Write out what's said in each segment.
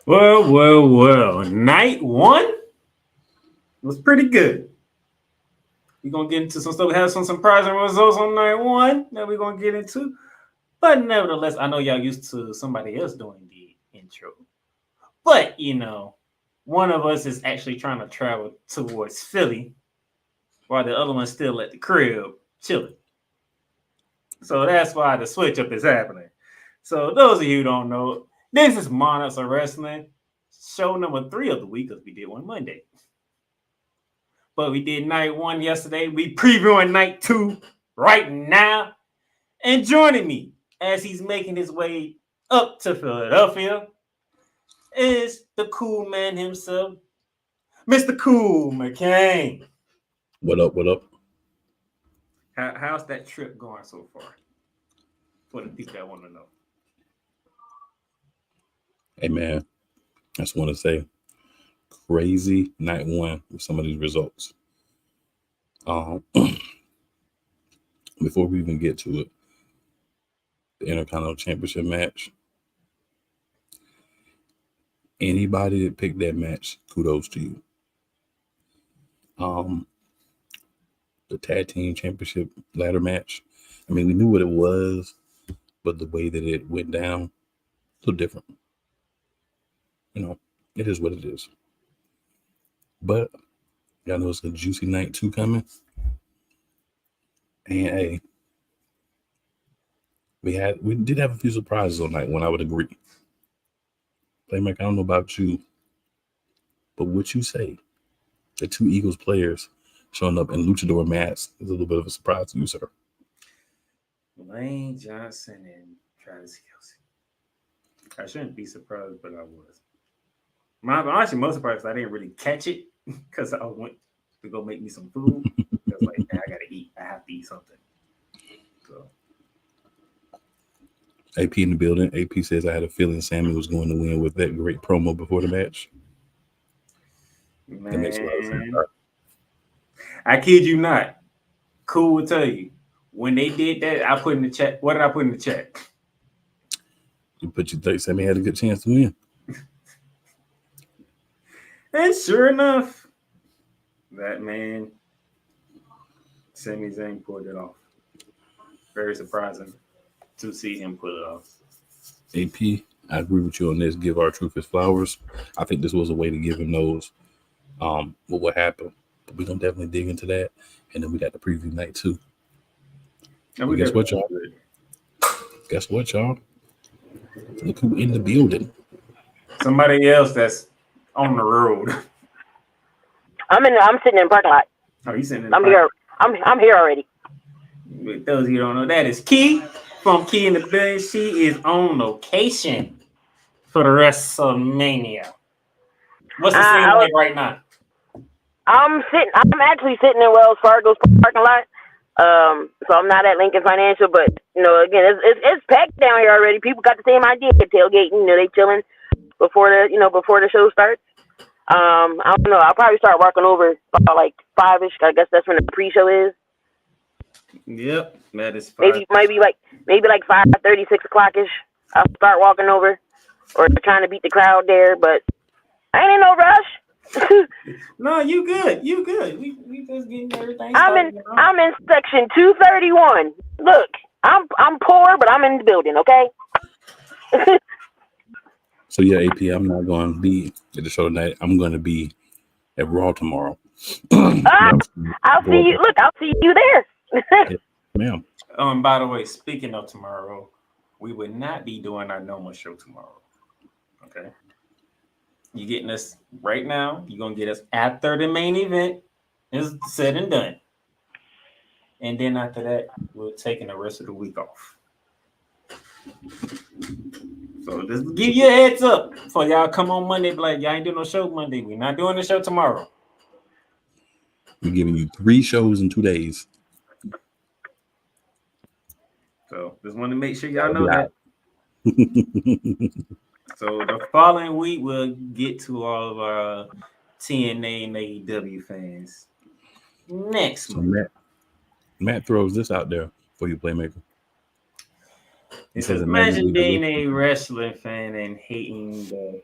Well. Night one was pretty good. We're going to get into some stuff. We have some surprising results on night one that we're going to get into. But nevertheless, I know y'all used to somebody else doing the intro. But, one of us is actually trying to travel towards Philly while the other one's still at the crib chilling. So that's why the switch up is happening. So those of you who don't know, this is Monarchs of Wrestling, show number 3 of the week because we did one Monday. But we did night 1 yesterday. We previewing night 2 right now. And joining me as he's making his way up to Philadelphia is the cool man himself, Mr. Cool McCain. What up? How's that trip going so far? For the people that want to know. Hey, man, I just want to say, crazy night 1 with some of these results. Before we even get to it, the Intercontinental Championship match, anybody that picked that match, kudos to you. The Tag Team Championship ladder match, I mean, we knew what it was, but the way that it went down, a little different. It is what it is. But y'all know it's a juicy night 2 coming. And hey, we did have a few surprises on night 1, I would agree. Playmaker, I don't know about you, but what you say, the 2 Eagles players showing up in luchador masks is a little bit of a surprise to you, sir. Lane Johnson and Travis Kelce. I shouldn't be surprised, but I was. I'm actually most surprised I didn't really catch it because I went to go make me some food. I was like, I gotta eat. I have to eat something. So. AP in the building. AP says, I had a feeling Sammy was going to win with that great promo before the match. Man, that makes a lot of sense. I kid you not. Cool will tell you. When they did that, I put in the chat. What did I put in the chat? You think Sammy had a good chance to win. And sure enough, that man, Sami Zayn pulled it off. Very surprising to see him pull it off. AP, I agree with you on this. Give R-Truth his flowers. I think this was a way to give him those what happened. But we're going to definitely dig into that. And then we got the preview night 2. And guess what, y'all? Look who in the building. Somebody else that's on the road. I'm sitting in the parking lot. Oh, you sitting in the here. I'm here already. With those of you who don't know, that is Key from Key in the Building. She is on location for the WrestleMania. What's the scene like right now? I'm actually sitting in Wells Fargo's parking lot. So I'm not at Lincoln Financial, but again, it's packed down here already. People got the same idea, tailgating. They chilling before the show starts. I don't know. I'll probably start walking over about like 5-ish. I guess that's when the pre-show is. Yep, that is fine. Maybe like 5:30, 6 o'clock-ish. I'll start walking over, or trying to beat the crowd there. But I ain't in no rush. No, you good. We just getting everything. I'm in section 231. Look, I'm poor, but I'm in the building. Okay. So yeah, AP, I'm not going to be at the show tonight. I'm going to be at Raw tomorrow. I'll see you. Look, I'll see you there. Yes, ma'am. By the way, speaking of tomorrow, we would not be doing our normal show tomorrow. Okay. You're getting us right now. You're going to get us after the main event is said and done. And then after that, we're taking the rest of the week off. So just give you a heads up for y'all come on Monday. Like, y'all ain't doing no show Monday. We're not doing the show tomorrow. We're giving you 3 shows in 2 days. So just want to make sure y'all know that. So the following week, we'll get to all of our TNA and AEW fans next month. Matt throws this out there for you, Playmaker. It says, imagine being a wrestling fan and hating the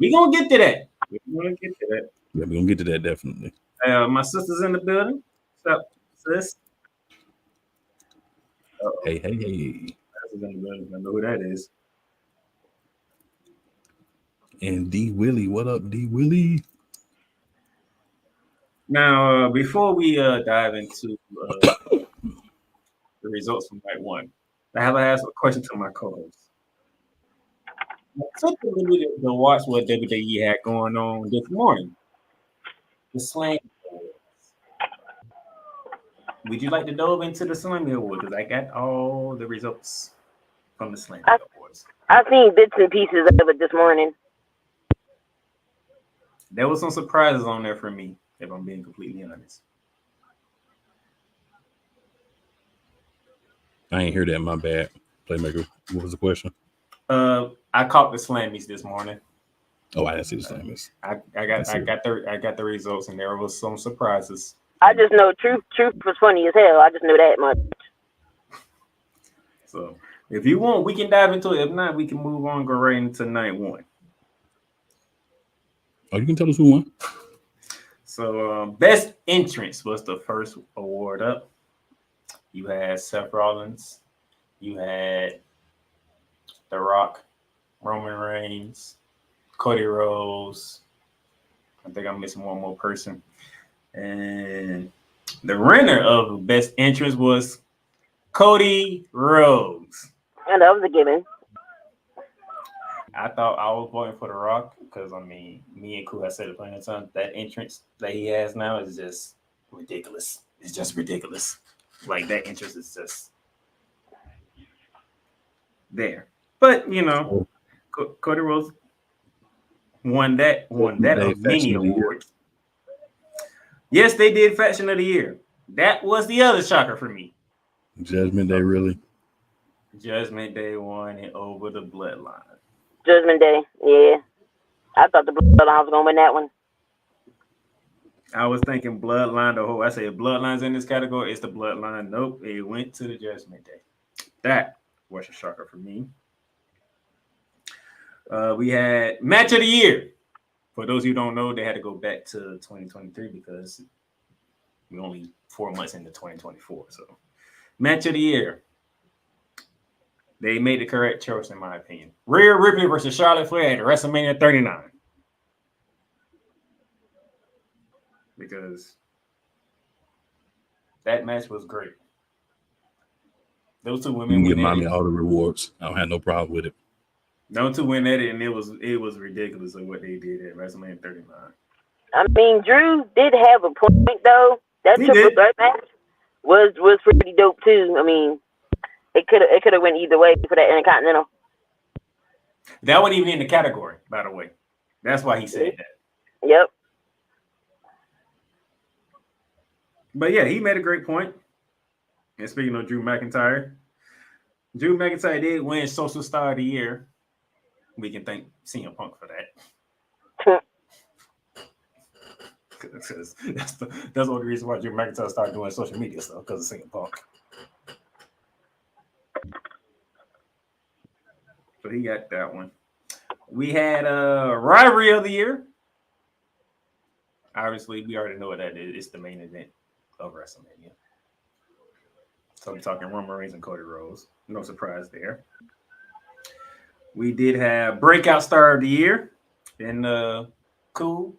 We're gonna get to that. We're gonna get to that. Yeah, we're gonna get to that definitely. My sister's in the building. What's up, sis? Hey. Sister's in the building. I know who that is. And D Willie, what up, D Willie? Now, before we dive into the results from night one, I have to ask a question to my co-host. I took a minute to watch what WWE had going on this morning. The Slam Awards. Would you like to dive into the Slam Awards? Because I got all the results from the Slam Awards. I've seen bits and pieces of it this morning. There was some surprises on there for me, if I'm being completely honest. I ain't hear that. My bad, Playmaker. What was the question? I caught the Slammies this morning. Oh, I didn't see the Slammies. I got the results, and there was some surprises. I just know Truth was funny as hell. I just knew that much. So if you want, we can dive into it. If not, we can move on, go right into night one. Oh, you can tell us who won. So best entrance was the first award up. You had Seth Rollins. You had The Rock, Roman Reigns, Cody Rhodes. I think I'm missing one more person. And the winner of best entrance was Cody Rhodes. And that was a given. I thought I was voting for The Rock because, I mean, me and Koo have said it plenty of times. That entrance that he has now is just ridiculous. It's just ridiculous. Like, that entrance is just there. But, you know, Cody Rhodes won that of many awards. Yes, they did Faction of the Year. That was the other shocker for me. Judgment Day, really? Judgment Day won it over the Bloodline. Judgment Day, yeah. I thought the Bloodline was going to win that one. I was thinking Bloodline the whole. I said Bloodline's in this category. It's the Bloodline. Nope, it went to the Judgment Day. That was a shocker for me. We had Match of the Year. For those who don't know, they had to go back to 2023 because we're only 4 months into 2024. So, Match of the Year. They made the correct choice, in my opinion. Rhea Ripley versus Charlotte Flair at WrestleMania 39. Because that match was great. Those two women. You can give mommy all the rewards. I don't have no problem with it. Those two went at it, and it was ridiculous of what they did at WrestleMania 39. I mean, Drew did have a point though. That triple threat match was pretty dope too. I mean, it could have went either way for that Intercontinental. That wasn't even in the category, by the way. That's why he said that. Yep. But yeah, he made a great point. And speaking of Drew McIntyre did win Social Star of the Year. We can thank CM Punk for that. Because that's one of the reasons why Drew McIntyre started doing social media stuff, because of CM Punk. So he got that one. We had Rivalry of the Year. Obviously, we already know what that is. It's the main event of WrestleMania. So I'm talking Roman Reigns and Cody Rhodes. No surprise there. We did have Breakout Star of the Year. And cool.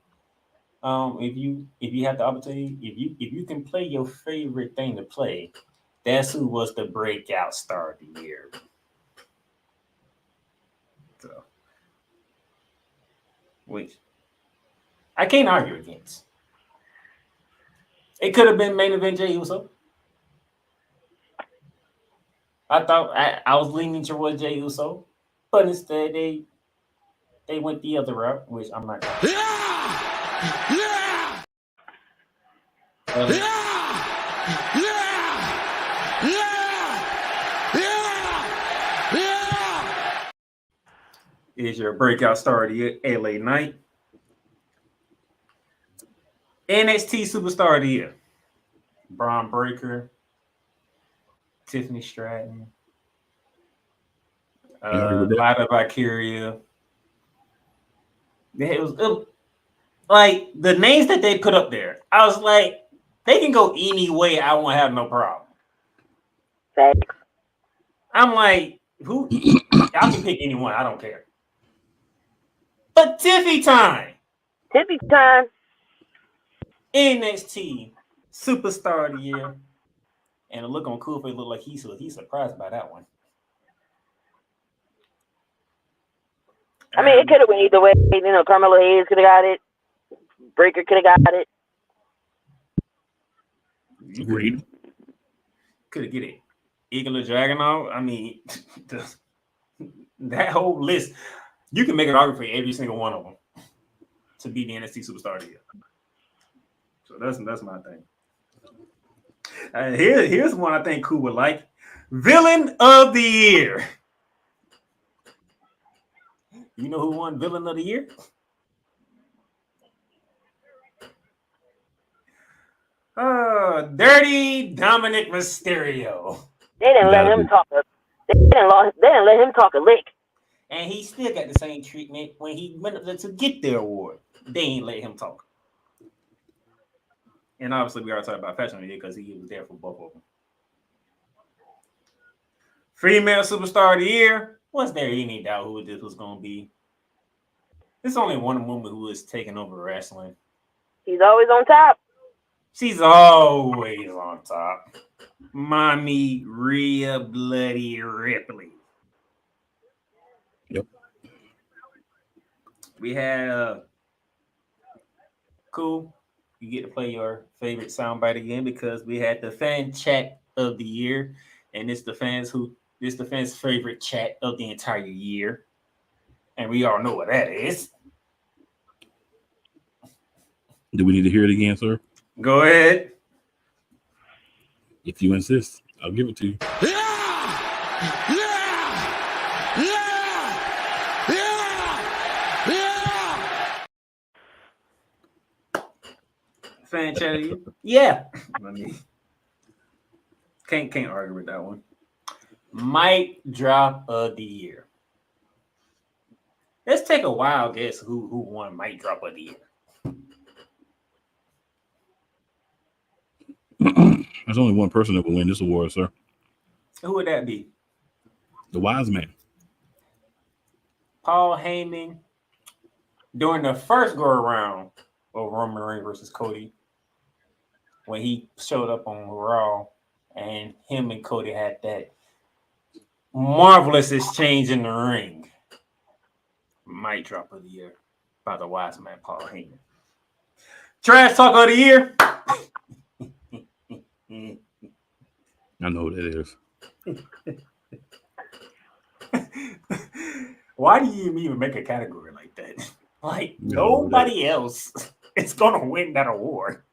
If you have the opportunity, if you can play your favorite thing to play, that's who was the Breakout Star of the Year. So, which I can't argue against. It could have been main event Jey Uso. I thought I was leaning towards Jey Uso, but instead they went the other route, which I'm not gonna. Is your breakout star of the year, LA Knight. NXT Superstar of the Year, Braun Breaker, Tiffany Stratton, Lada Valkyria, It was like the names that they put up there. I was like, they can go any way. I won't have no problem. Thanks. I'm like, who? I can pick anyone. I don't care. But Tiffy time. Tippy time. NXT Superstar of the Year. And the look on Cool Face looked like he's surprised by that one. I mean, it could have went either way. You know, Carmelo Hayes could have got it. Breaker could have got it. Agreed. Could have get it. Eagle of Dragunov. I mean, that whole list, you can make an argument for every single one of them to be the NXT Superstar of the Year. So that's my thing. Here's one I think Cool would like. Villain of the Year. You know who won Villain of the Year? Dirty Dominic Mysterio. They didn't let him talk. They didn't let him talk a lick. And he still got the same treatment when he went up there to get the award. They ain't let him talk. And obviously, we already talked about Fashion of the Year because he was there for both of them. Female Superstar of the Year. Was there any doubt who this was going to be? There's only one woman who is taking over wrestling. He's always on top. She's always on top. Mommy Rhea Bloody Ripley. Yep. We have Cool. You get to play your favorite soundbite again because we had the fan chat of the year, and it's the fans' favorite chat of the entire year, and we all know what that is. Do we need to hear it again, sir? Go ahead. If you insist, I'll give it to you. Fan chat of you? Yeah. I mean, can't argue with that one. Mic drop of the year. Let's take a wild guess who won mic drop of the year. There's only one person that will win this award, sir. Who would that be? The wise man. Paul Heyman during the first go around of Roman Reigns versus Cody when he showed up on Raw and him and Cody had that marvelous exchange in the ring. Mic drop of the year by the wise man Paul Heyman. Trash talk of the year. I know who that is. Why do you even make a category like that? Like nobody else is gonna win that award.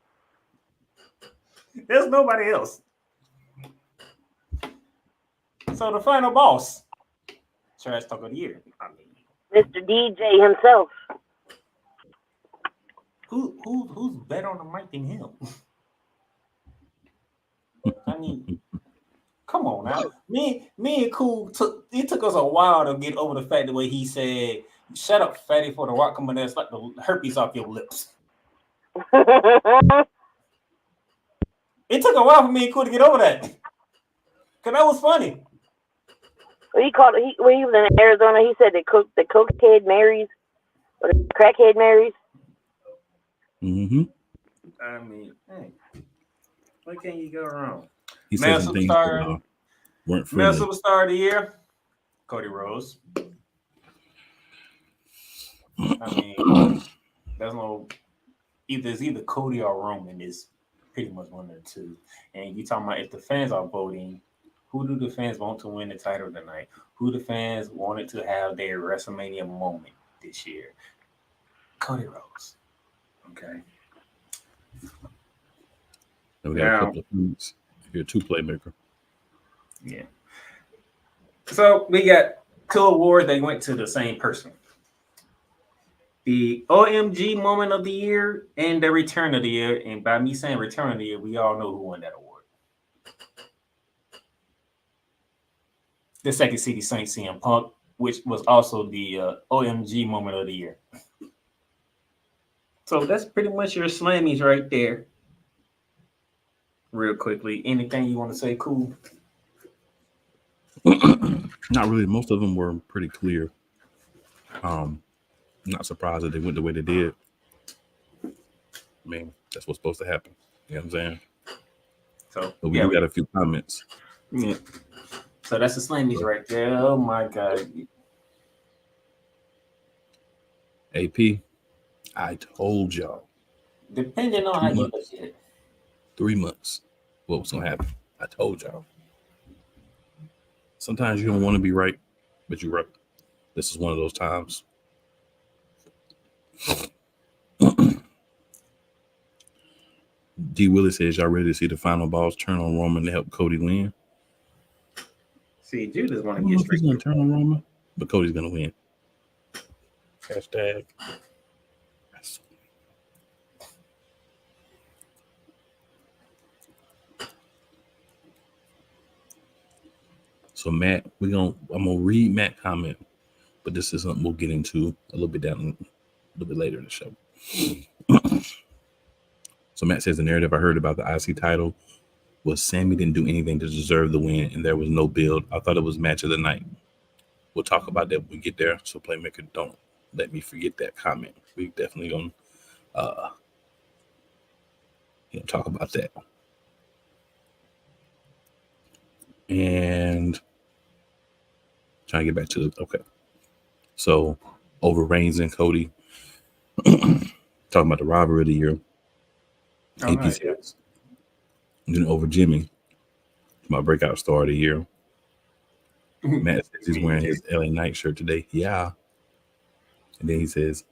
There's nobody else. So the final boss, trash talk of the year. I mean, Mr. DJ himself. Who's better on the mic than him? I mean, come on now. Me and Cool took us a while to get over the fact the way he said, "Shut up, fatty," for the Rock coming there, it's like the herpes off your lips. It took a while for me and Cool to get over that. Cause that was funny. When he was in Arizona, he said the cokehead marries or the crackhead marries. Mm-hmm. I mean, hey, what can you go wrong? He said some things that weren't friendly. Male Superstar of the Year, Cody Rhodes. I mean, there's no either Cody or Roman is pretty much one of the two. And you talking about if the fans are voting, who do the fans want to win the title tonight? Who the fans wanted to have their WrestleMania moment this year? Cody Rhodes. Okay. And we got a couple of foods. You're a two playmaker. Yeah. So we got two awards that went to the same person. The OMG moment of the year and the return of the year. And by me saying return of the year, we all know who won that award. The Second City Saint CM Punk, which was also the OMG moment of the year. So that's pretty much your slammies right there. Real quickly, anything you want to say? Cool. Not really. Most of them were pretty clear. Not surprised that they went the way they did. I mean, that's what's supposed to happen. You know what I'm saying? So But we do got a few comments. Yeah. So that's the slammies right there. Oh my God. AP, I told y'all. Depending on how you look at it. 3 months. What was gonna happen? I told y'all. Sometimes you don't want to be right, but you're right. This is one of those times. D. Willis says, y'all ready to see the final balls turn on Roman to help Cody win? See, Jude just want to I don't know get if he's straight. going to turn on Roman, but Cody's going to win. Hashtag. So Matt, I'm gonna read Matt's comment, but this is something we'll get into a little bit later in the show. So Matt says the narrative I heard about the IC title was Sammy didn't do anything to deserve the win, and there was no build. I thought it was match of the night. We'll talk about that when we get there. So Playmaker, don't let me forget that comment. We definitely gonna talk about that. And trying to get back to okay. So over Reigns and Cody, talking about the rivalry of the year. AP says, then over Jimmy, my breakout star of the year. Matt says he's wearing his LA Knight shirt today. Yeah. And then he says,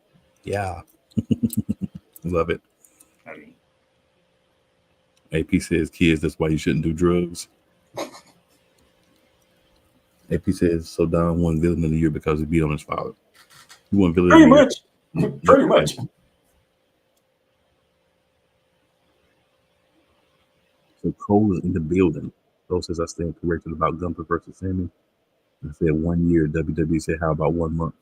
yeah. Love it. AP says, kids, that's why you shouldn't do drugs. AP says, so Don won villain of the year because he beat on his father. He won villain Pretty of the much. year. Pretty much. So Cole is in the building. Cole says, I stand corrected about Gunther versus Sammy. I said 1 year. WWE said, how about 1 month?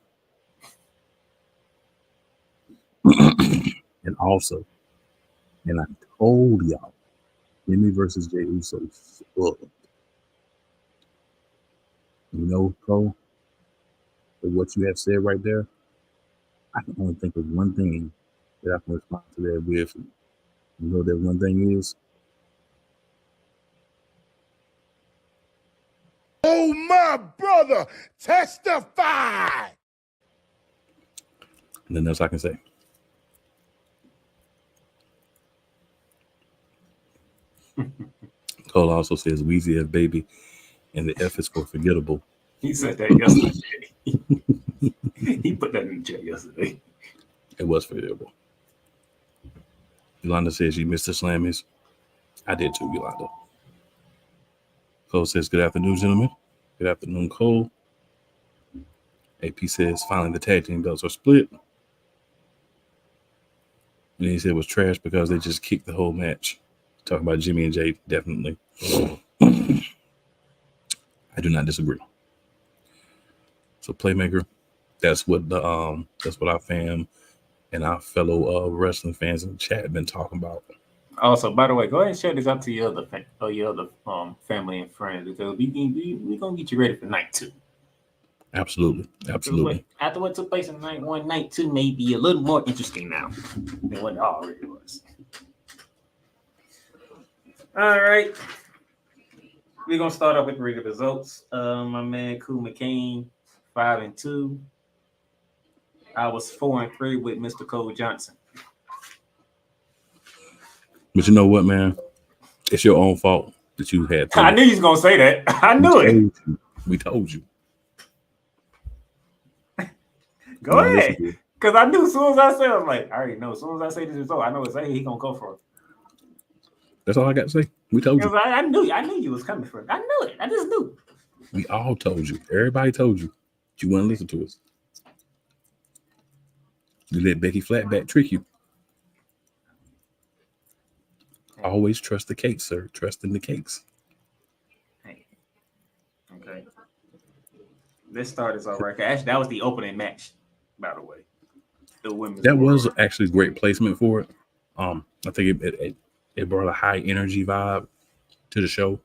And also, and I told y'all, Jimmy versus Jey Uso sucked. You know, Cole, for what you have said right there, I can only think of one thing that I can respond to that with. You know that one thing is? Oh, my brother, testify! Nothing else I can say. Cole also says Weezy F baby, and the F is for forgettable. He said that yesterday. He put that in the chat yesterday. It was forgettable. Yolanda says she missed the slammies. I did too, Yolanda. Cole says, good afternoon, gentlemen. Good afternoon, Cole. AP says, finally the tag team belts are split. And he said it was trash because they just kicked the whole match. Talking about Jimmy and Jay, definitely. I do not disagree. So Playmaker, that's what our fam and our fellow wrestling fans in the chat have been talking about. Also, by the way, go ahead and share this out to your other family and friends because we gonna get you ready for night 2. Absolutely. After what took place in night 1, night 2 may be a little more interesting now than what it already was. All right. We're gonna start off with regular results. My man Cool McCain, 5-2. I was 4-3 with Mr. Cole Johnson. But you know what, man? It's your own fault that you had. I knew you was gonna say that. I knew it. We told you. Go ahead. Because I knew as soon as I said, I was like, I already know. As soon as I say this result, I know exactly he gonna go for it. That's all I got to say. We told you. I knew you was coming for it. I knew it. I just knew. We all told you. Everybody told you. But you wouldn't listen to us. You let Becky Flatback trick you. Always trust the cakes, sir. Trust in the cakes. Hey. Okay. This start is all right. Actually, that was the opening match, by the way. the women's. That was world. actually great placement for it. I think it brought a high energy vibe to the show.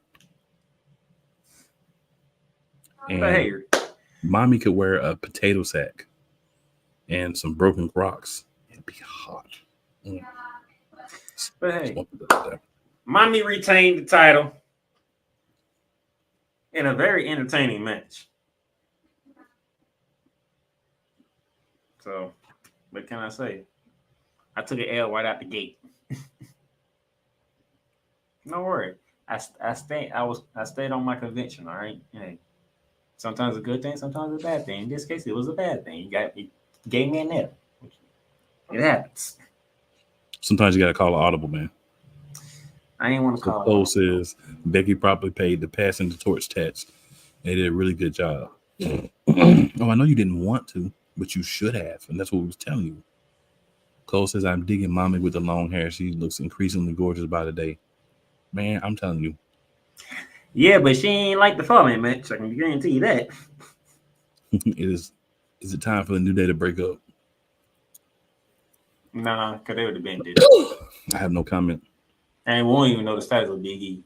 And But hey, mommy could wear a potato sack and some broken Crocs and be hot. but hey, mommy retained the title in a very entertaining match. So, what can I say? I took an L right out the gate. No worry. I stayed on my convention. All right. Hey, sometimes a good thing, sometimes a bad thing. In this case, it was a bad thing. It gave me an L. It happens. Sometimes you gotta call an audible, man. I ain't want to call. Cole says Becky probably paid the passing the torch tax. They did a really good job. Oh, I know you didn't want to, but you should have, and that's what we was telling you. Cole says, I'm digging mommy with the long hair. She looks increasingly gorgeous by the day. Man, I'm telling you. Yeah, but she ain't like the following match. I can guarantee you that. Is it time for the New Day to break up? Nah, because they would have been dead. I have no comment. And we won't even know the status of Big E.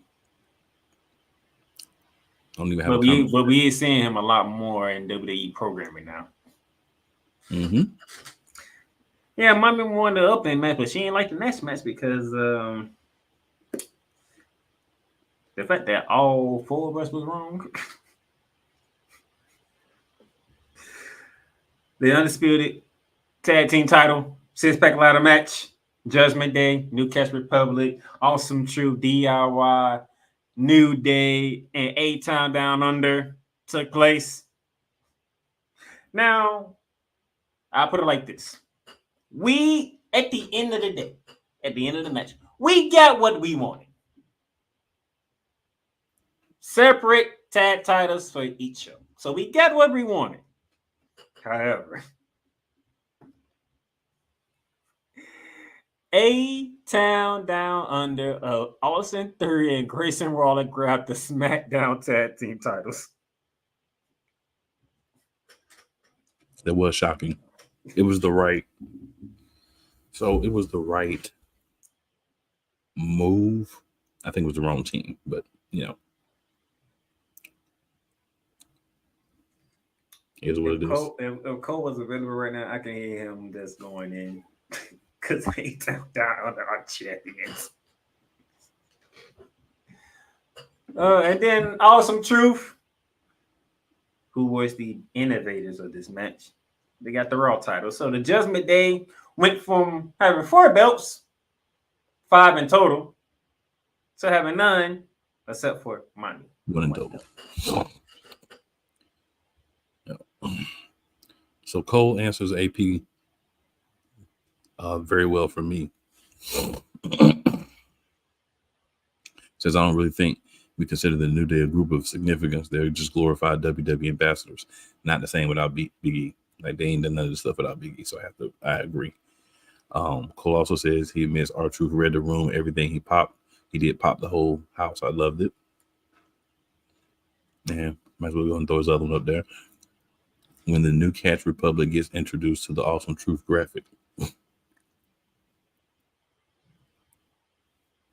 Don't even have a comment. But we is seeing him a lot more in WWE programming now. Mm-hmm. Yeah, mommy wanted the up-in match, but she ain't like the next match because the fact that all four of us was wrong. The Undisputed Tag Team title, 6-pack ladder match, Judgment Day, New Cash Republic, Awesome Truth, DIY, New Day, and A-Town Down Under took place. Now, I'll put it like this. We, at the end of the day, at the end of the match, we got what we wanted. Separate tag titles for each show. So we got what we wanted. However, A-Town Down Under Austin 3 and Grayson Waller grabbed the SmackDown Tag Team titles. That was shocking. It was the right move. I think it was the wrong team, but you know. Is what it is. If Cole was available right now, I can hear him just going in because he down under our champions. And then Awesome Truth, who was the innovators of this match, they got the Raw title. So the Judgment Day went from having 4 belts, 5 in total, to having none, except for money. 1 in total. So Cole answers AP very well for me. Says, I don't really think we consider the New Day a group of significance. They're just glorified WWE ambassadors. Not the same without Big E. Like, they ain't done none of this stuff without Big E. So I agree. Cole also says he admits R-Truth read the room, everything he popped. He did pop the whole house. I loved it. And might as well go and throw his other one up there. When the New Catch Republic gets introduced to the Awesome Truth graphic.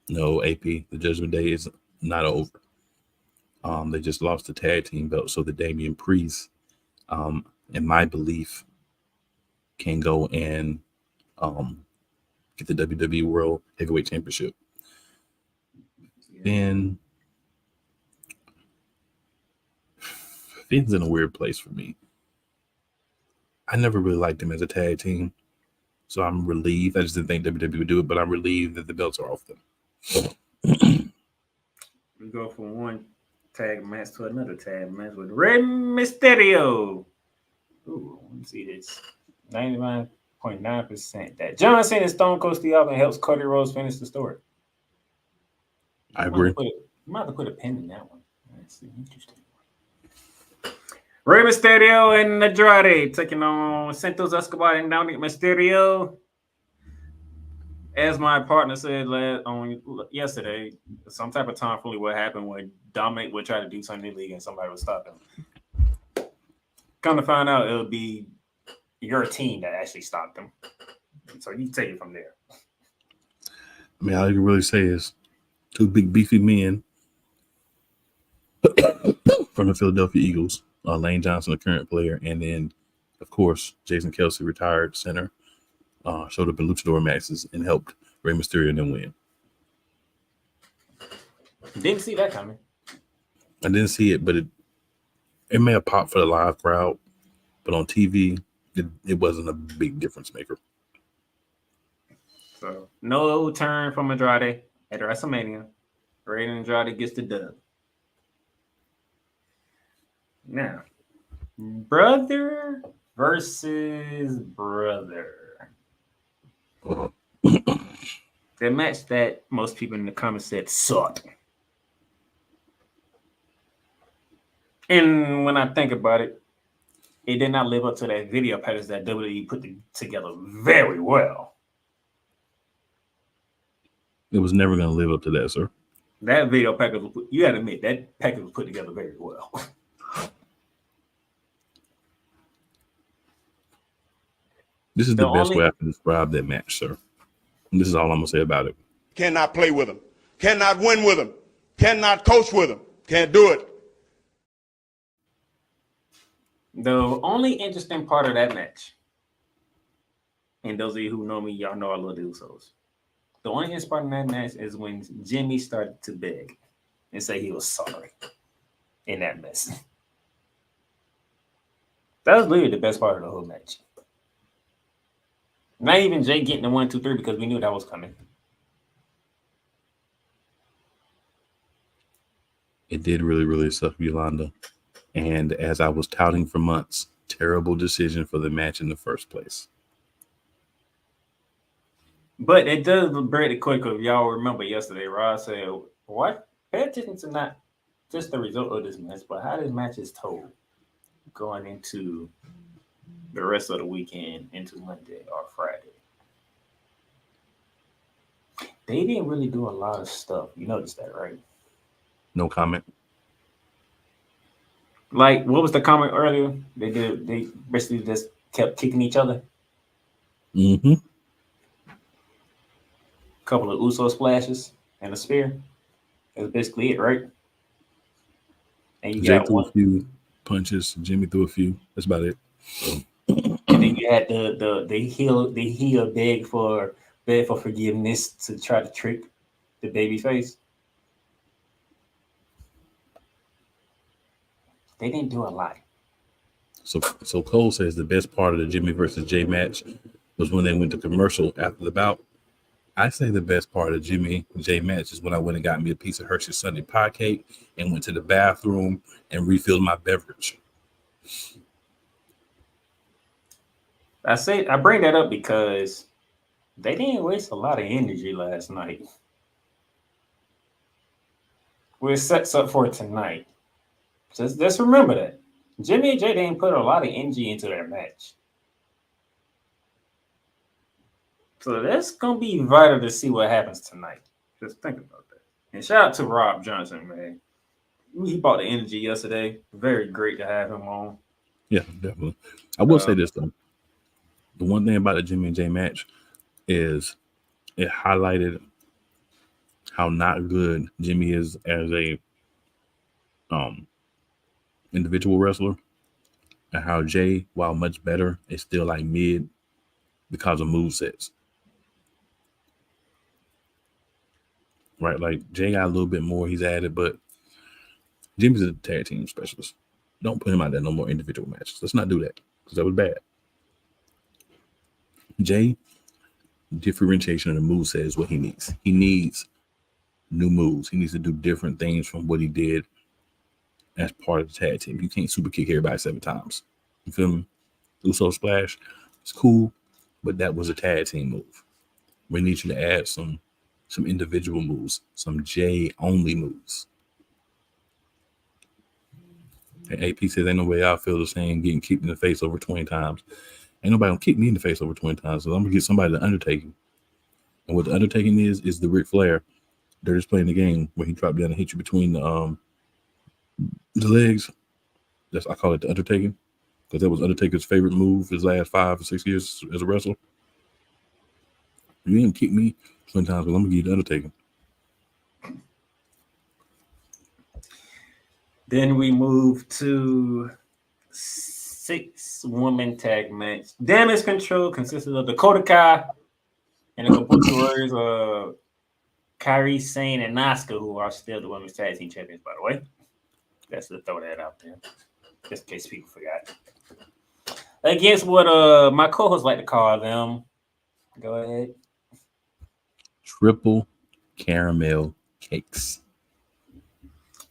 No, AP, the Judgment Day is not over. They just lost the tag team belt, so the Damian Priest, in my belief, can go and get the WWE World Heavyweight Championship. Then Finn's in a weird place for me. I never really liked him as a tag team, so I'm relieved. I just didn't think WWE would do it, but I'm relieved that the belts are off them. We go from one tag match to another tag match with Rey Mysterio. Ooh, let me see this. 99.9% that John Cena and Stone Cold Steve Austin helps Cody Rhodes finish the story. I agree. I'm about to put a pin in that one. Let's see. Interesting. Rey Mysterio and Andrade taking on Santos Escobar and Dominic Mysterio. As my partner said yesterday, some type of tomfoolery would happen when Dominic would try to do something illegal and somebody would stop him. Come to find out, it'll be your team that actually stopped them. So you take it from there. I mean, all you can really say is two big beefy men from the Philadelphia Eagles, Lane Johnson, a current player, and then, of course, Jason Kelsey, retired center, showed up in luchador matches and helped Rey Mysterio and them win. Didn't see that coming. I didn't see it, but it may have popped for the live crowd, but on TV, it wasn't a big difference maker. So no turn from Andrade at WrestleMania. Rey Andrade gets the dub. Now, brother versus brother. The match that most people in the comments said sucked. And when I think about it, it did not live up to that video package that WWE put together very well. It was never going to live up to that, sir. That video package, you got to admit, that package was put together very well. This is the best way I can describe that match, sir. And this is all I'm going to say about it. Cannot play with him. Cannot win with him. Cannot coach with him. Can't do it. The only interesting part of that match, and those of you who know me, y'all know I love the Usos. The only interesting part of that match is when Jimmy started to beg and say he was sorry in that mess. That was literally the best part of the whole match. Not even Jay getting the 1, 2, 3 because we knew that was coming. It did really, really suck, Yolanda. And as I was touting for months, terrible decision for the match in the first place. But it does break the quick. If y'all remember yesterday, Rod said, "What? Pay attention to not just the result of this match, but how this match is told going into the rest of the weekend, into Monday or Friday." They didn't really do a lot of stuff. You noticed that, right? No comment. Like, what was the comment earlier? They basically just kept kicking each other. Mm-hmm. Couple of Uso splashes and a spear. That's basically it, right? And you Jay got threw one. a few punches. Jimmy threw a few. That's about it. And then you had the heel beg for forgiveness to try to trick the baby face. They didn't do a lot. So Cole says the best part of the Jimmy versus Jay match was when they went to commercial after the bout. I say the best part of Jimmy Jay match is when I went and got me a piece of Hershey's Sunday pie cake and went to the bathroom and refilled my beverage. I bring that up because they didn't waste a lot of energy last night. We're set up for tonight. Just remember that. Jimmy and Jay didn't put a lot of energy into their match. So that's going to be vital to see what happens tonight. Just think about that. And shout out to Rob Johnson, man. He brought the energy yesterday. Very great to have him on. Yeah, definitely. I will say this, though. The one thing about the Jimmy and Jay match is it highlighted how not good Jimmy is as a individual wrestler, and how Jay, while much better, is still like mid because of movesets. Right? Like Jay got a little bit more he's added, but Jimmy's a tag team specialist. Don't put him out there no more individual matches. Let's not do that because that was bad. Jay, differentiation of the moveset is what he needs. He needs new moves. He needs to do different things from what he did as part of the tag team. You can't super kick everybody 7 times. You feel me? Uso splash, it's cool, but that was a tag team move. We need you to add some individual moves, some Jay only moves. And AP says, ain't no way I feel the same getting kicked in the face over 20 times. Ain't nobody gonna kick me in the face over 20 times. So I'm gonna get somebody the Undertaking. And what the Undertaking is the Ric Flair. They're just playing the game where he dropped down and hit you between the legs. I call it the Undertaking. Because that was Undertaker's favorite move his last 5 or 6 years as a wrestler. You didn't kick me sometimes, but I'm gonna get the Undertaker. Then we move to 6-woman tag match. Damage Control consisted of Dakota Kai and the Kabuki Warriors of Kairi Sane and Asuka, who are still the women's tag team champions, by the way. That's to throw that out there, just in case people forgot. Against what my co-hosts like to call them. Go ahead. Triple caramel cakes.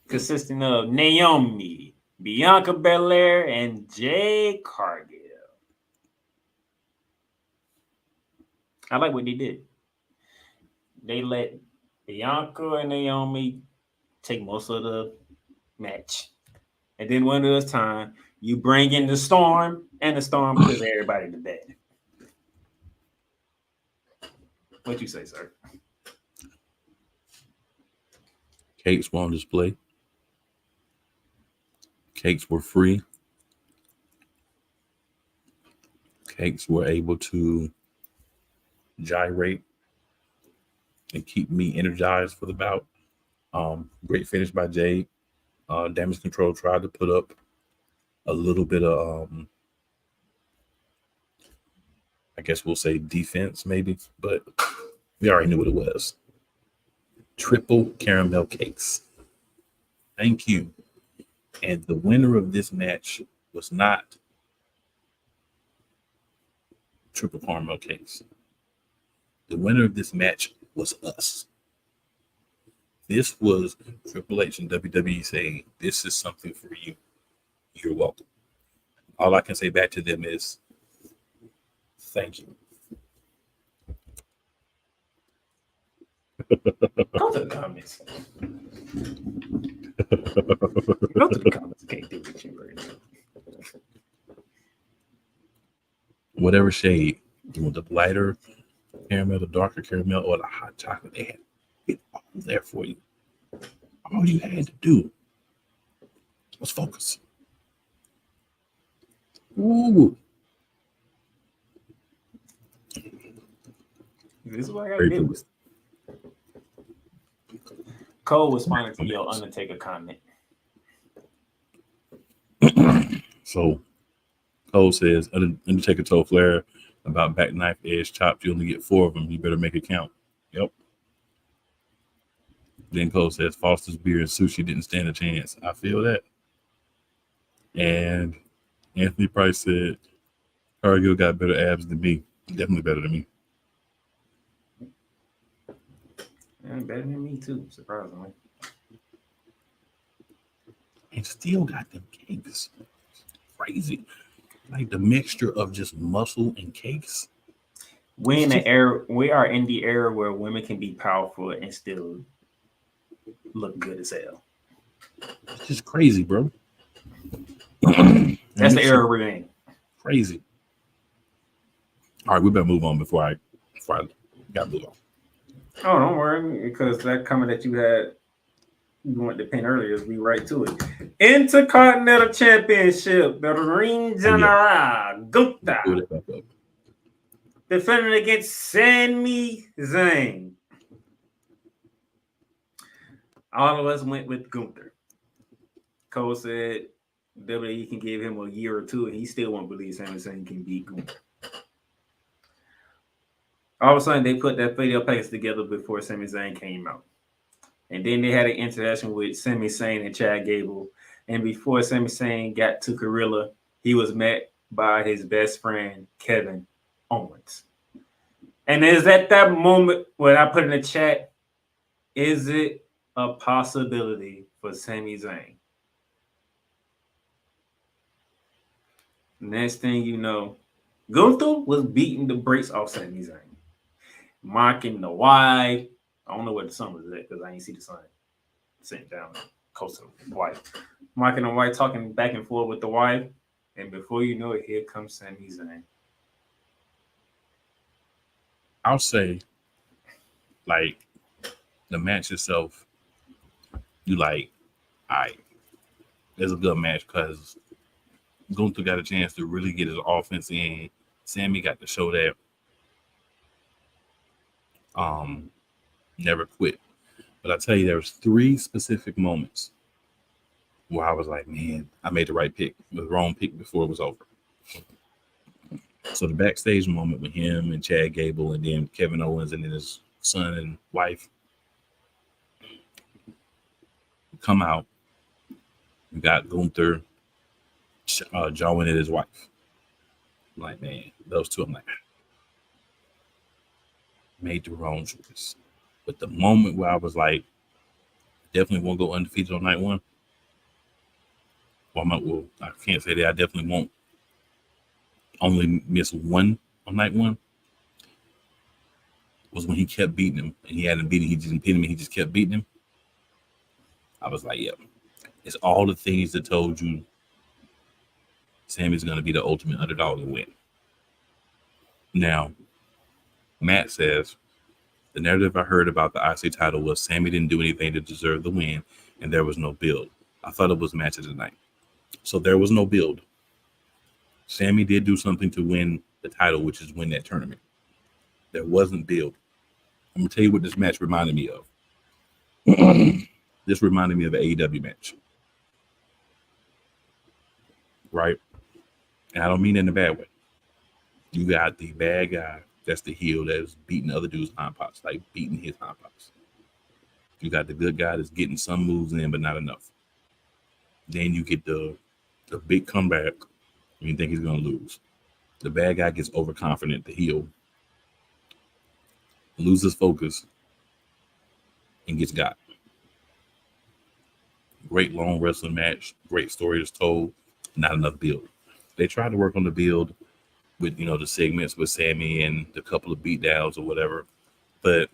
Consisting of Naomi, Bianca Belair, and Jade Cargill. I like what they did. They let Bianca and Naomi take most of the match. And then when it was time, you bring in the Storm, and the Storm puts everybody to bed. What you say, sir? Cakes were on display. Cakes were free. Cakes were able to gyrate and keep me energized for the bout. Great finish by Jade. Damage Control tried to put up a little bit of, I guess we'll say defense maybe, but we already knew what it was. Triple caramel cakes. Thank you. And the winner of this match was not triple caramel cakes. The winner of this match was us. This was Triple H and WWE saying, this is something for you. You're welcome. All I can say back to them is, thank you. Go to the comments. Go to the comments. Can't do with you right now. Whatever shade, you want the lighter caramel, the darker caramel, or the hot chocolate, they had it all there for you. All you had to do was focus. Ooh. This is what I gotta do. Cole responded to your Undertaker comment. So Cole says Undertaker told Flair about back knife edge chopped. You only get 4 of them. You better make it count. Yep. Then Cole says Foster's beer and sushi didn't stand a chance. I feel that. And Anthony Price said Cargill got better abs than me. Definitely better than me. And better than me too, surprisingly. And still got them cakes. Crazy. Like the mixture of just muscle and cakes. We are in the era where women can be powerful and still look good as hell. It's just crazy, bro. That's the era we're in. Crazy. All right, we better move on before I gotta move on. Oh, don't worry, because that comment that you had, you went to pin earlier, is we right to it. Intercontinental Championship, the Ring General, Gunther, defending against Sami Zayn. All of us went with Gunther. Cole said WWE can give him a year or two, and he still won't believe Sami Zayn can beat Gunther. All of a sudden, they put that video package together before Sami Zayn came out. And then they had an interaction with Sami Zayn and Chad Gable. And before Sami Zayn got to Gorilla, he was met by his best friend, Kevin Owens. And is at that moment when I put in the chat, is it a possibility for Sami Zayn? Next thing you know, Gunther was beating the brakes off Sami Zayn. Mocking the wife. I don't know where the sun was at because I ain't see the sun sitting down close to the wife. Mocking the wife, talking back and forth with the wife. And before you know it, here comes Sami Zayn. I'll say, like, the match itself, you like, all right, it's a good match because Gunther got a chance to really get his offense in. Sammy got to show that never quit. But I tell you, there was 3 specific moments where I was like, man, I made the right pick. The wrong pick before it was over. So the backstage moment with him and Chad Gable and then Kevin Owens and then his son and wife come out. You got Gunther jawing at his wife. I'm like, man, those two, I'm like, made the wrong choice. But the moment where I was like, definitely won't go undefeated on night 1. Well, I can't say that. I definitely won't only miss 1 on night 1. Was when he kept beating him, and he hadn't beaten him. He didn't beat him, and he just kept beating him. I was like, yeah, it's all the things that told you Sammy's going to be the ultimate underdog and win. Now, Matt says, the narrative I heard about the IC title was Sammy didn't do anything to deserve the win, and there was no build. I thought it was match of the night. So there was no build. Sammy did do something to win the title, which is win that tournament. There wasn't build. I'm going to tell you what this match reminded me of. This reminded me of an AEW match. Right? And I don't mean it in a bad way. You got the bad guy, that's the heel, that's beating other dudes' hind parts, like beating his hind parts. You got the good guy that's getting some moves in, but not enough. Then you get the big comeback, and you think he's going to lose. The bad guy gets overconfident, the heel, loses focus, and gets got. Great long wrestling match, great story that's told, not enough build. They tried to work on the build with, the segments with Sammy and the couple of beatdowns or whatever, but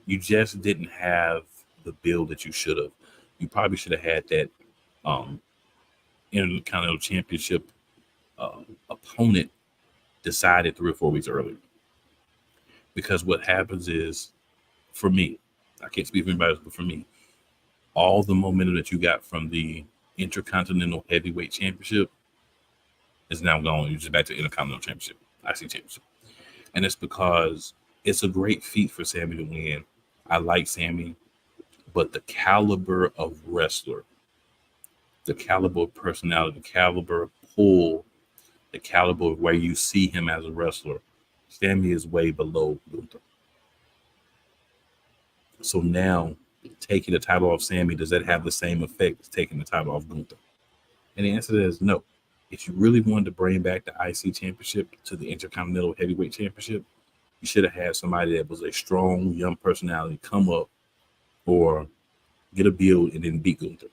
you just didn't have the build that you should have. You probably should have had that Intercontinental Championship opponent decided 3 or 4 weeks earlier. Because what happens is, for me, I can't speak for anybody else, but for me, all the momentum that you got from the Intercontinental Heavyweight Championship is now gone. You're just back to Intercontinental Championship, IC Championship. And it's because it's a great feat for Sammy to win. I like Sammy, but the caliber of wrestler, the caliber of personality, the caliber of pull, the caliber of where you see him as a wrestler, Sammy is way below Gunther. So now, taking the title off Sammy, does that have the same effect as taking the title off Gunther? And the answer to that is no. If you really wanted to bring back the IC Championship to the Intercontinental Heavyweight Championship, you should have had somebody that was a strong, young personality come up or get a build and then beat Gunther.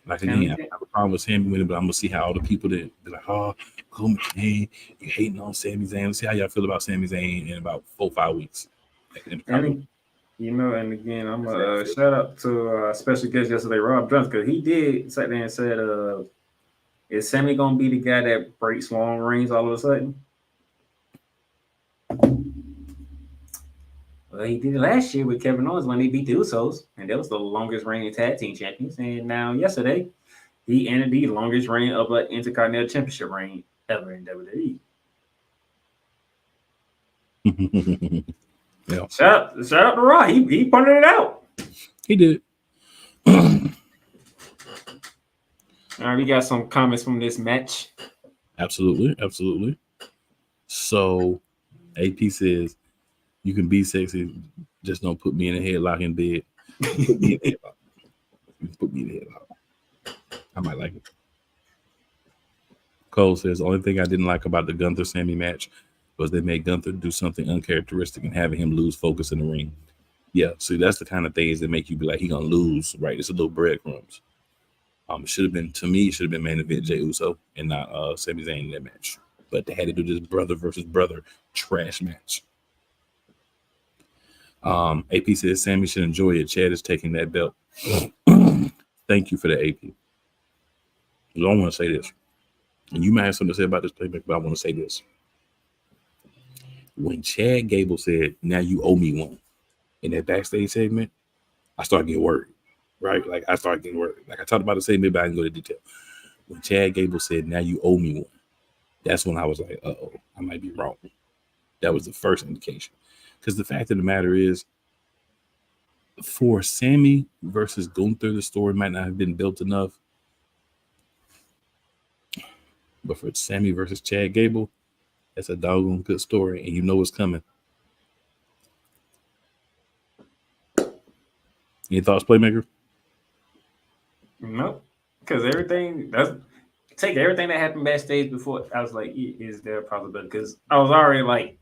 Like, again, I have a problem with Sammy winning, but I'm going to see how all the people that be like, oh, Cody McCain, you hating on Sami Zayn. Let's see how y'all feel about Sami Zayn in about 4 or 5 weeks. And again, I'm going to shout out to special guest yesterday, Rob Jones, because he did sit there and said, is Sammy going to be the guy that breaks long reigns all of a sudden? Well, he did it last year with Kevin Owens when he beat the Usos, and that was the longest reigning tag team champions. And now yesterday, he ended the longest reign of an Intercontinental Championship reign ever in WWE. Yeah. Shout out to Raw. He pointed it out. He did. All right, we got some comments from this match. Absolutely. So, AP says, you can be sexy, just don't put me in a headlock in bed. Put me in a headlock. I might like it. Cole says, the only thing I didn't like about the Gunther Sammy match was they made Gunther do something uncharacteristic and having him lose focus in the ring. Yeah, see, that's the kind of things that make you be like, he gonna lose, right? It's a little breadcrumbs. It should have been, to me, it should have been main event Jey Uso and not Sami Zayn in that match. But they had to do this brother versus brother trash match. AP says Sammy should enjoy it. Chad is taking that belt. Thank you for the AP. I don't want to say this. And you might have something to say about this playback, but I want to say this. When Chad Gable said, now you owe me one, in that backstage segment, I started getting worried. right? Like I started getting worried. Like I talked about the same, maybe I can go into detail. When Chad Gable said, "Now you owe me one," that's when I was like, "Uh-oh, I might be wrong." That was the first indication. Because the fact of the matter is, for Sammy versus Gunther, the story might not have been built enough. But for Sammy versus Chad Gable, that's a doggone good story, and you know what's coming. Any thoughts, Playmaker? Nope. Because everything everything that happened backstage before. I was like, is there a possibility? Because I was already like,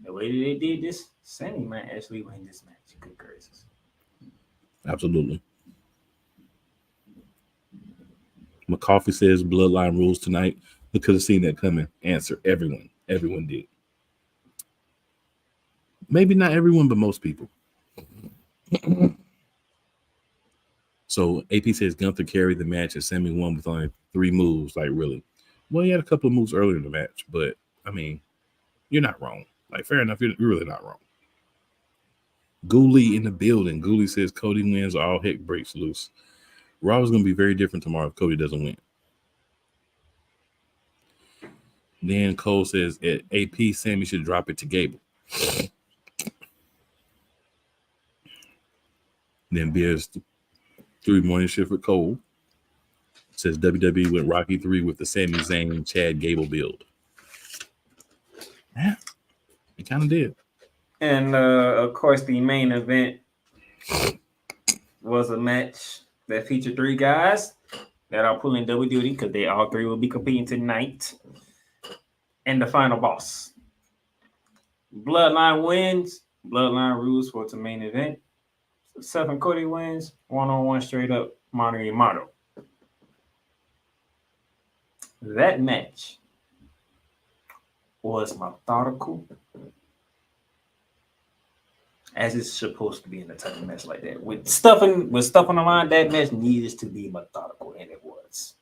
the way that they did this, Sammy might actually win this match. Good gracious. Absolutely. McCoffee says Bloodline rules tonight. We could have seen that coming. Answer: everyone. Everyone did. Maybe not everyone, but most people. So AP says Gunther carried the match and Sammy won with only 3 moves. Like, really? Well, he had a couple of moves earlier in the match, but I mean, you're not wrong. Like, fair enough. You're really not wrong. Ghoulie in the building. Ghoulie says Cody wins, all heck breaks loose. Raw is going to be very different tomorrow if Cody doesn't win. Then Cole says at AP, Sammy should drop it to Gable. Then Bears 3 morning shift with Cole. Says WWE went Rocky 3 with the Sami Zayn Chad Gable build. Yeah, it kind of did. And of course, the main event was a match that featured 3 guys that are pulling double duty because they all 3 will be competing tonight. And the final boss. Bloodline wins. Bloodline rules for the main event. Seth and Cody wins. 1-on-1 straight up mano. That match was methodical, as it's supposed to be in a type of match like that. With stuff on the line, that match needed to be methodical, and it was.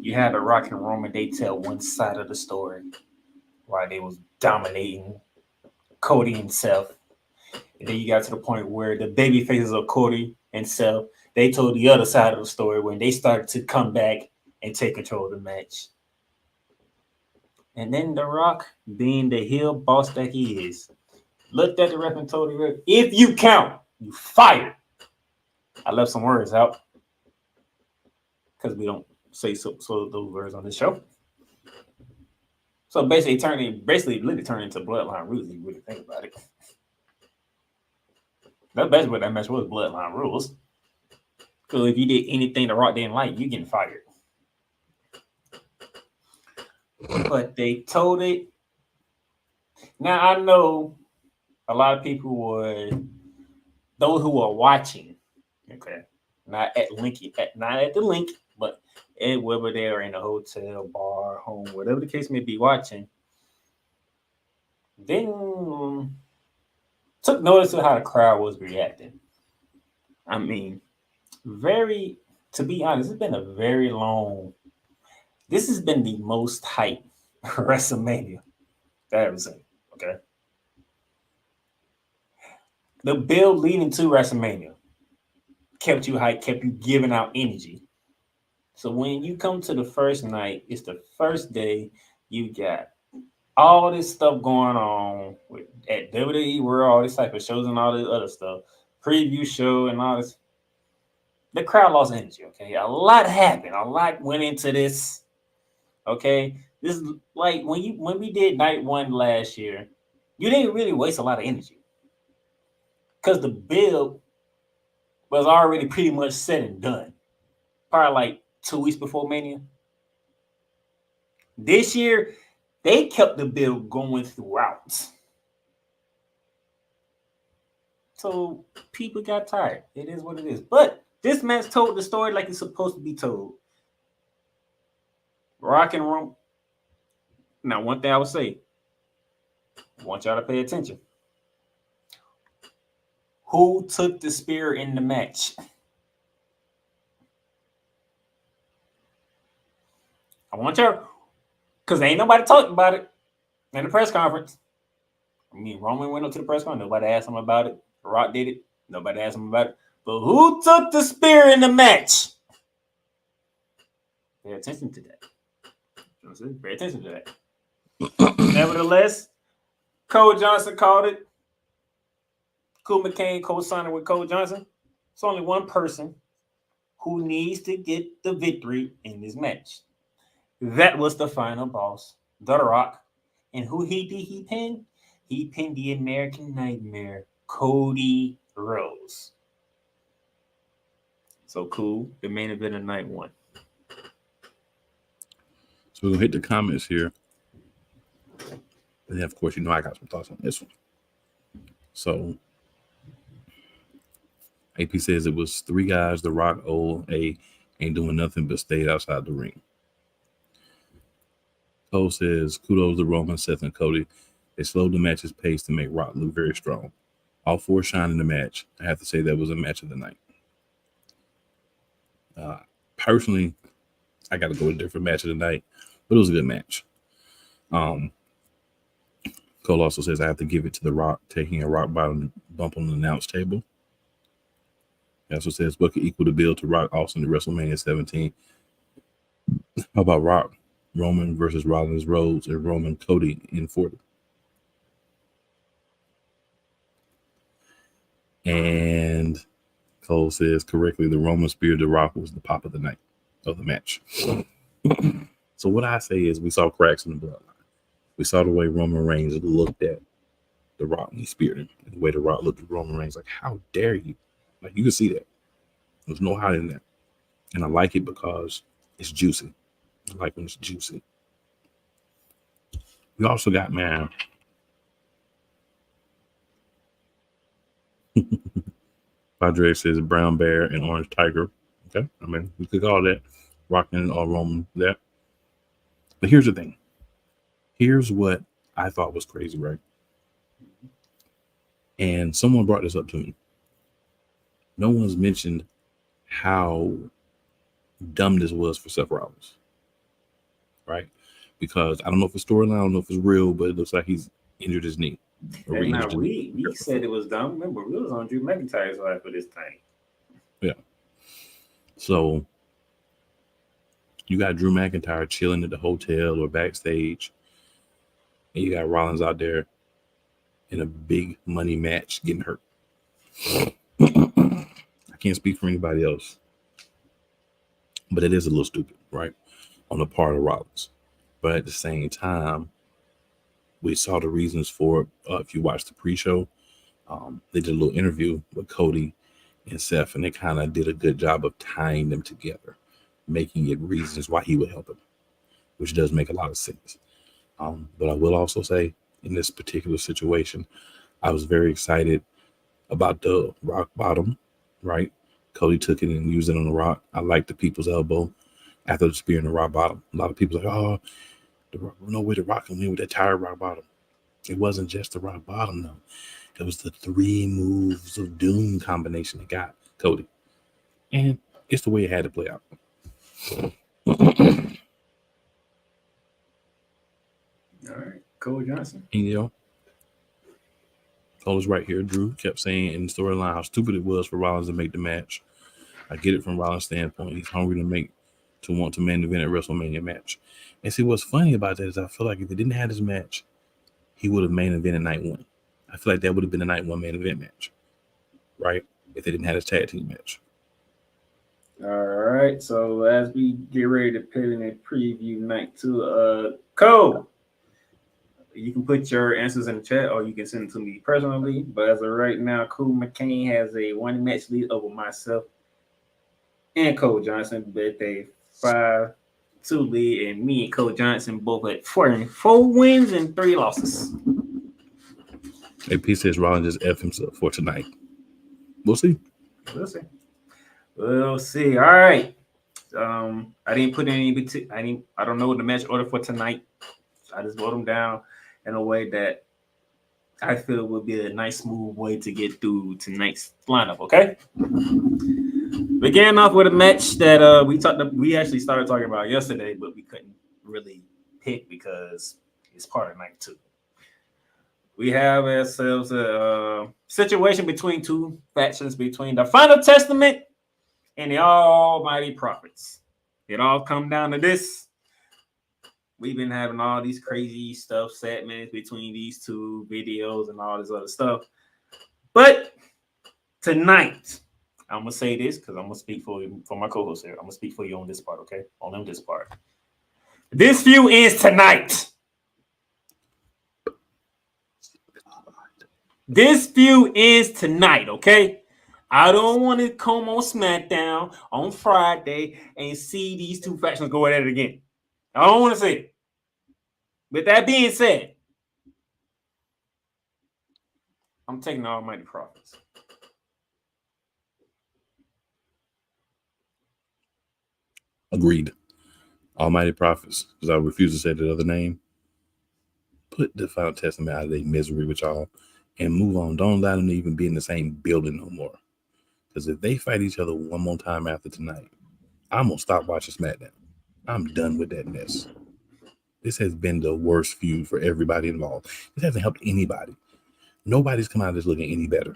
You had the Rock and Roman, they tell one side of the story while they was dominating Cody and Seth. And then you got to the point where the baby faces of Cody and Seth, they told the other side of the story when they started to come back and take control of the match. And then The Rock, being the heel boss that he is, looked at the ref and told the ref, if you count, you fired. I left some words out because we don't say so those words on this show. So basically literally turned into Bloodline rules if you really think about it. That's basically what that match was, Bloodline rules. Because if you did anything The Rock didn't like, you getting fired. But they told it. Now I know a lot of people those who are watching, okay, not at the link, but whether they are in a hotel, bar, home, whatever the case may be, watching, then took notice of how the crowd was reacting. I mean, to be honest, it's been a very long. This has been the most hype WrestleMania that I've ever seen. Okay. The build leading to WrestleMania kept you hyped, kept you giving out energy. So when you come to the first night, it's the first day, you got all this stuff going on at WWE World, all this type of shows and all this other stuff, preview show and all this. The crowd lost energy, okay? A lot happened. A lot went into this, okay? This is like when we did night 1 last year, you didn't really waste a lot of energy because the build was already pretty much said and done. Probably like 2 weeks before Mania. This year, they kept the build going throughout. So people got tired. It is what it is. But this match told the story like it's supposed to be told. Rock and Roll. Now, one thing I would say, I want y'all to pay attention. Who took the spear in the match? I want y'all, because ain't nobody talking about it in the press conference. I mean, Roman went up to the press conference. Nobody asked him about it. Rock did it. Nobody asked him about it. But who took the spear in the match? Pay attention to that. Pay attention to that. Nevertheless, Cole Johnson called it. Cool McCain co-signing with Cole Johnson. It's only one person who needs to get the victory in this match. That was the final boss, The Rock. And who he pin? He pinned the American Nightmare, Cody Rhodes. So cool. The main event of night 1. So we'll hit the comments here. And then, of course, I got some thoughts on this one. So AP says it was 3 guys, The Rock, A, ain't doing nothing but stayed outside the ring. Cole says, kudos to Roman, Seth, and Cody. They slowed the match's pace to make Rock look very strong. All 4 shine in the match. I have to say that was a match of the night. Personally, I got to go with a different match of the night, but it was a good match. Cole also says I have to give it to The Rock, taking a rock bottom bump on the announce table. He also says what could equal the bill to Rock Austin at WrestleMania 17. How about Rock, Roman versus Rollins, Rhodes, and Roman Cody in 40? And Cole says correctly, the Roman spear to Rock was the pop of the night of the match. So what I say is we saw cracks in the bloodline. We saw the way Roman Reigns looked at The Rock when he speared him. And the way The Rock looked at Roman Reigns, like, how dare you? Like, you can see that. There's no hiding that. And I like it because it's juicy. I like when it's juicy. We also got, man, Padre says brown bear and orange tiger. Okay, I mean, we could call that rocking or Roman that. But here's the thing. Here's what I thought was crazy, right? And someone brought this up to me. No one's mentioned how dumb this was for Seth Rollins, right? Because I don't know if it's storyline, I don't know if it's real, but it looks like he's injured his knee. Hey, now we said it was dumb. Remember, we was on Drew McIntyre's life for this thing. Yeah. So you got Drew McIntyre chilling at the hotel or backstage, and you got Rollins out there in a big money match getting hurt. I can't speak for anybody else, but it is a little stupid, right? On the part of Rollins. But at the same time, we saw the reasons for it. If you watch the pre-show, they did a little interview with Cody and Seth, and they kind of did a good job of tying them together, making it reasons why he would help him, which does make a lot of sense. But I will also say, in this particular situation, I was very excited about the rock bottom, right? Cody took it and used it on the rock. I like the people's elbow after the spear in the rock bottom. A lot of people like, oh, no way the Rock can win with that tired rock bottom. It wasn't just the rock bottom, though. It was the 3 moves of doom combination that got Cody. And it's the way it had to play out. All right, Cole Johnson. And, Cole is right here. Drew kept saying in the storyline how stupid it was for Rollins to make the match. I get it from Rollins' standpoint. He's hungry to want to main event at WrestleMania match. And see, what's funny about that is I feel like if he didn't have this match, he would have main evented night 1. I feel like that would have been a night 1 main event match, right? If they didn't have this tag team match. All right, so as we get ready to put in a preview night 2, Cole, you can put your answers in the chat or you can send them to me personally. But as of right now, Cool McCain has a 1-match lead over myself and Cole Johnson, but a 5-2 lead, and me and Cole Johnson both at 4 wins and 3 losses. AP says Rollins just F himself for tonight. We'll see. We'll see. All right. I didn't put any. I don't know the match order for tonight. I just wrote them down in a way that I feel would be a nice, smooth way to get through tonight's lineup. Okay. Began off with a match that we actually started talking about yesterday, but we couldn't really pick because it's part of night 2. we have ourselves a situation between two factions, between the Final Testament and the Almighty Prophets. It all come down to this. We've been having all these crazy stuff, segments between these two videos and all this other stuff. But tonight, I'm going to say this because I'm going to speak for my co-host here. I'm going to speak for you on this part, okay? On this part. This feud ends tonight. This feud ends tonight, okay? I don't want to come on SmackDown on Friday and see these two factions go at it again. I don't want to see it. With that being said, I'm taking the Almighty Prophets. Agreed. Almighty Prophets, because I refuse to say the other name. Put the Final Testament out of their misery with y'all and move on. Don't allow them to even be in the same building no more. Because if they fight each other one more time after tonight, I'm going to stop watching SmackDown. I'm done with that mess. This has been the worst feud for everybody involved. This hasn't helped anybody. Nobody's come out of this looking any better.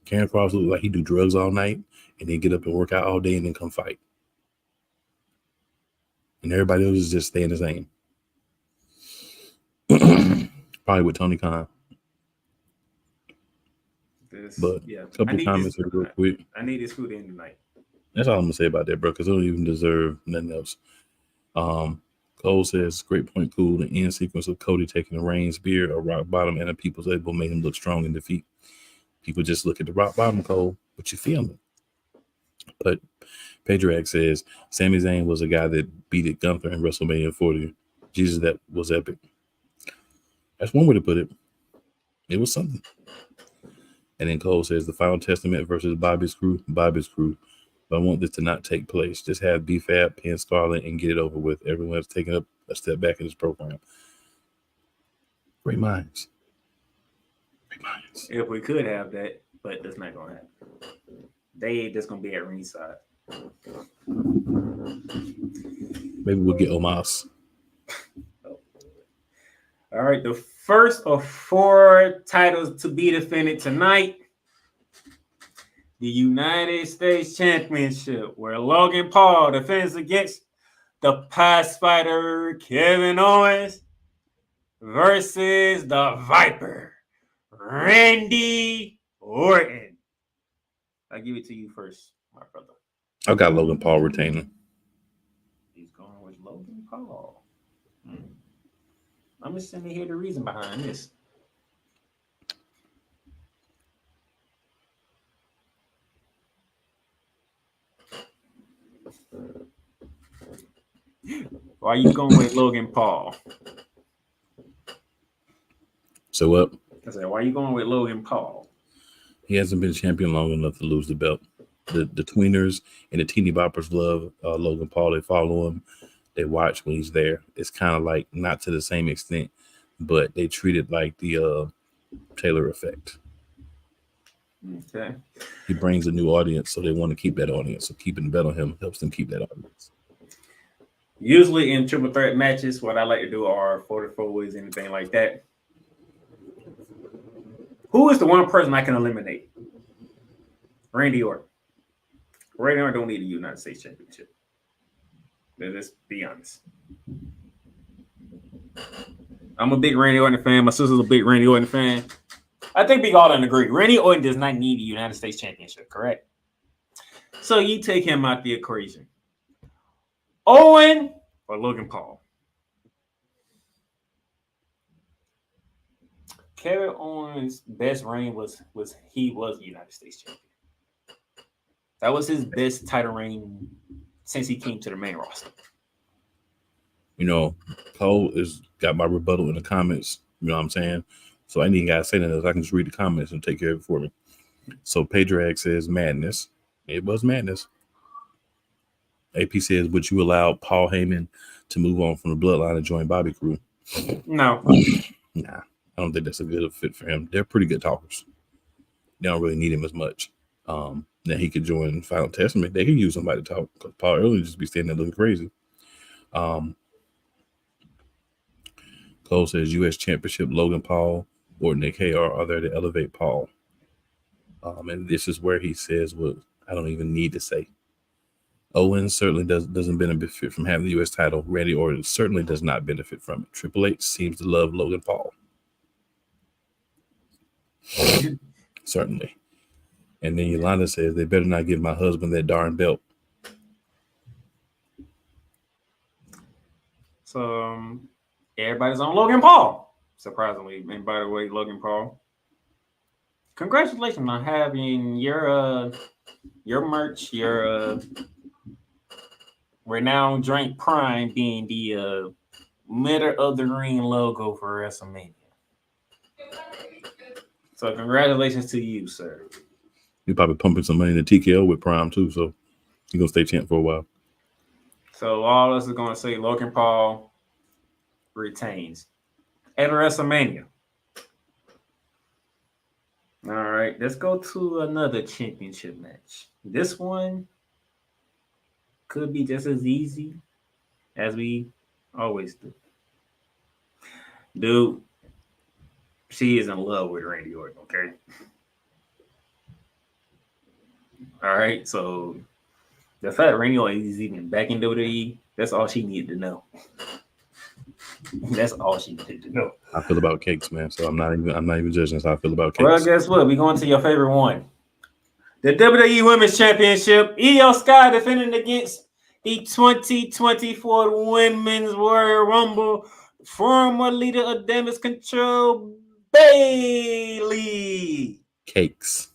Karen Cross looks like he do drugs all night and then get up and work out all day and then come fight. And everybody else is just staying the same. Probably with Tony Khan. But a couple comments real quick. I need this food in tonight. That's all I'm going to say about that, bro, because they don't even deserve nothing else. Cole says, great point, cool. The end sequence of Cody taking the rain spear, a rock bottom, and a people's elbow made him look strong in defeat. People just look at the rock bottom, Cole, but you feel me. But Pedrak says, Sami Zayn was a guy that beat at Gunther in WrestleMania 40. Jesus, that was epic. That's one way to put it. It was something. And then Cole says, the Final Testament versus Bobby's crew. But I want this to not take place. Just have B-Fab, pin Scarlett, and get it over with. Everyone's taking up a step back in this program. Great minds. Great minds. If we could have that, but that's not going to happen. They just going to be at ringside. Maybe we'll get Omos. All right, the first of 4 titles to be defended tonight. The United States Championship, where Logan Paul defends against the past fighter Kevin Owens versus the Viper, Randy Orton. I'll give it to you first, my brother. I've got Logan Paul retaining. He's going with Logan Paul. I'm just sitting here the reason behind this. Why are you going with Logan Paul? So what? I said, why are you going with Logan Paul? He hasn't been champion long enough to lose the belt. The tweeners and the teeny boppers love Logan Paul. They follow him. They watch when he's there. It's kind of like, not to the same extent, but they treat it like the Taylor effect. Okay. He brings a new audience, so they want to keep that audience. So keeping the bet on him helps them keep that audience. Usually in triple threat matches, what I like to do are 44 ways, anything like that. Who is the one person I can eliminate? Randy Orton. Randy Orton don't need a United States Championship. Let's be honest. I'm a big Randy Orton fan. My sister's a big Randy Orton fan. I think we all agree. Randy Orton does not need a United States Championship, correct? So you take him out the equation. Owen or Logan Paul? Kevin Owens' best reign was he was the United States champion. That was his best title reign since he came to the main roster. You know, Cole has got my rebuttal in the comments. You know what I'm saying? So I ain't got to say that. I can just read the comments and take care of it for me. So Pedrak says madness. It was madness. AP says, would you allow Paul Heyman to move on from the bloodline and join Bobby Crew? No. Nah, I don't think that's a good fit for him. They're pretty good talkers. They don't really need him as much. That he could join Final Testament. They could use somebody to talk, because Paul earlier just be standing there looking crazy. Cole says U.S. Championship, Logan Paul, Orton and KR are there to elevate Paul. And this is where he says what I don't even need to say. Owens certainly doesn't benefit from having the U.S. title. Randy Orton certainly does not benefit from it. Triple H seems to love Logan Paul. Certainly. And then Yolanda says they better not give my husband that darn belt. So everybody's on Logan Paul, surprisingly. And by the way, Logan Paul, congratulations on having your merch, your renowned drink Prime being the middle of the ring logo for WrestleMania. So congratulations to you, sir. You're probably pumping some money in the TKO with Prime too, so you're gonna stay champ for a while. So all of us are gonna say Logan Paul retains at WrestleMania. All right, let's go to another championship match. This one could be just as easy as we always do. Dude, she is in love with Randy Orton, okay? All right, so the fact that Randy Orton is even back in WWE, that's all she needed to know. That's all she needed to know. I feel about cakes, man. So I'm not even judging how I feel about cakes. Well, guess what? We're going to your favorite one. The WWE Women's Championship. Iyo Sky defending against the 2024 Women's Royal Rumble. Former leader of Damage Control, Bayley. Cakes.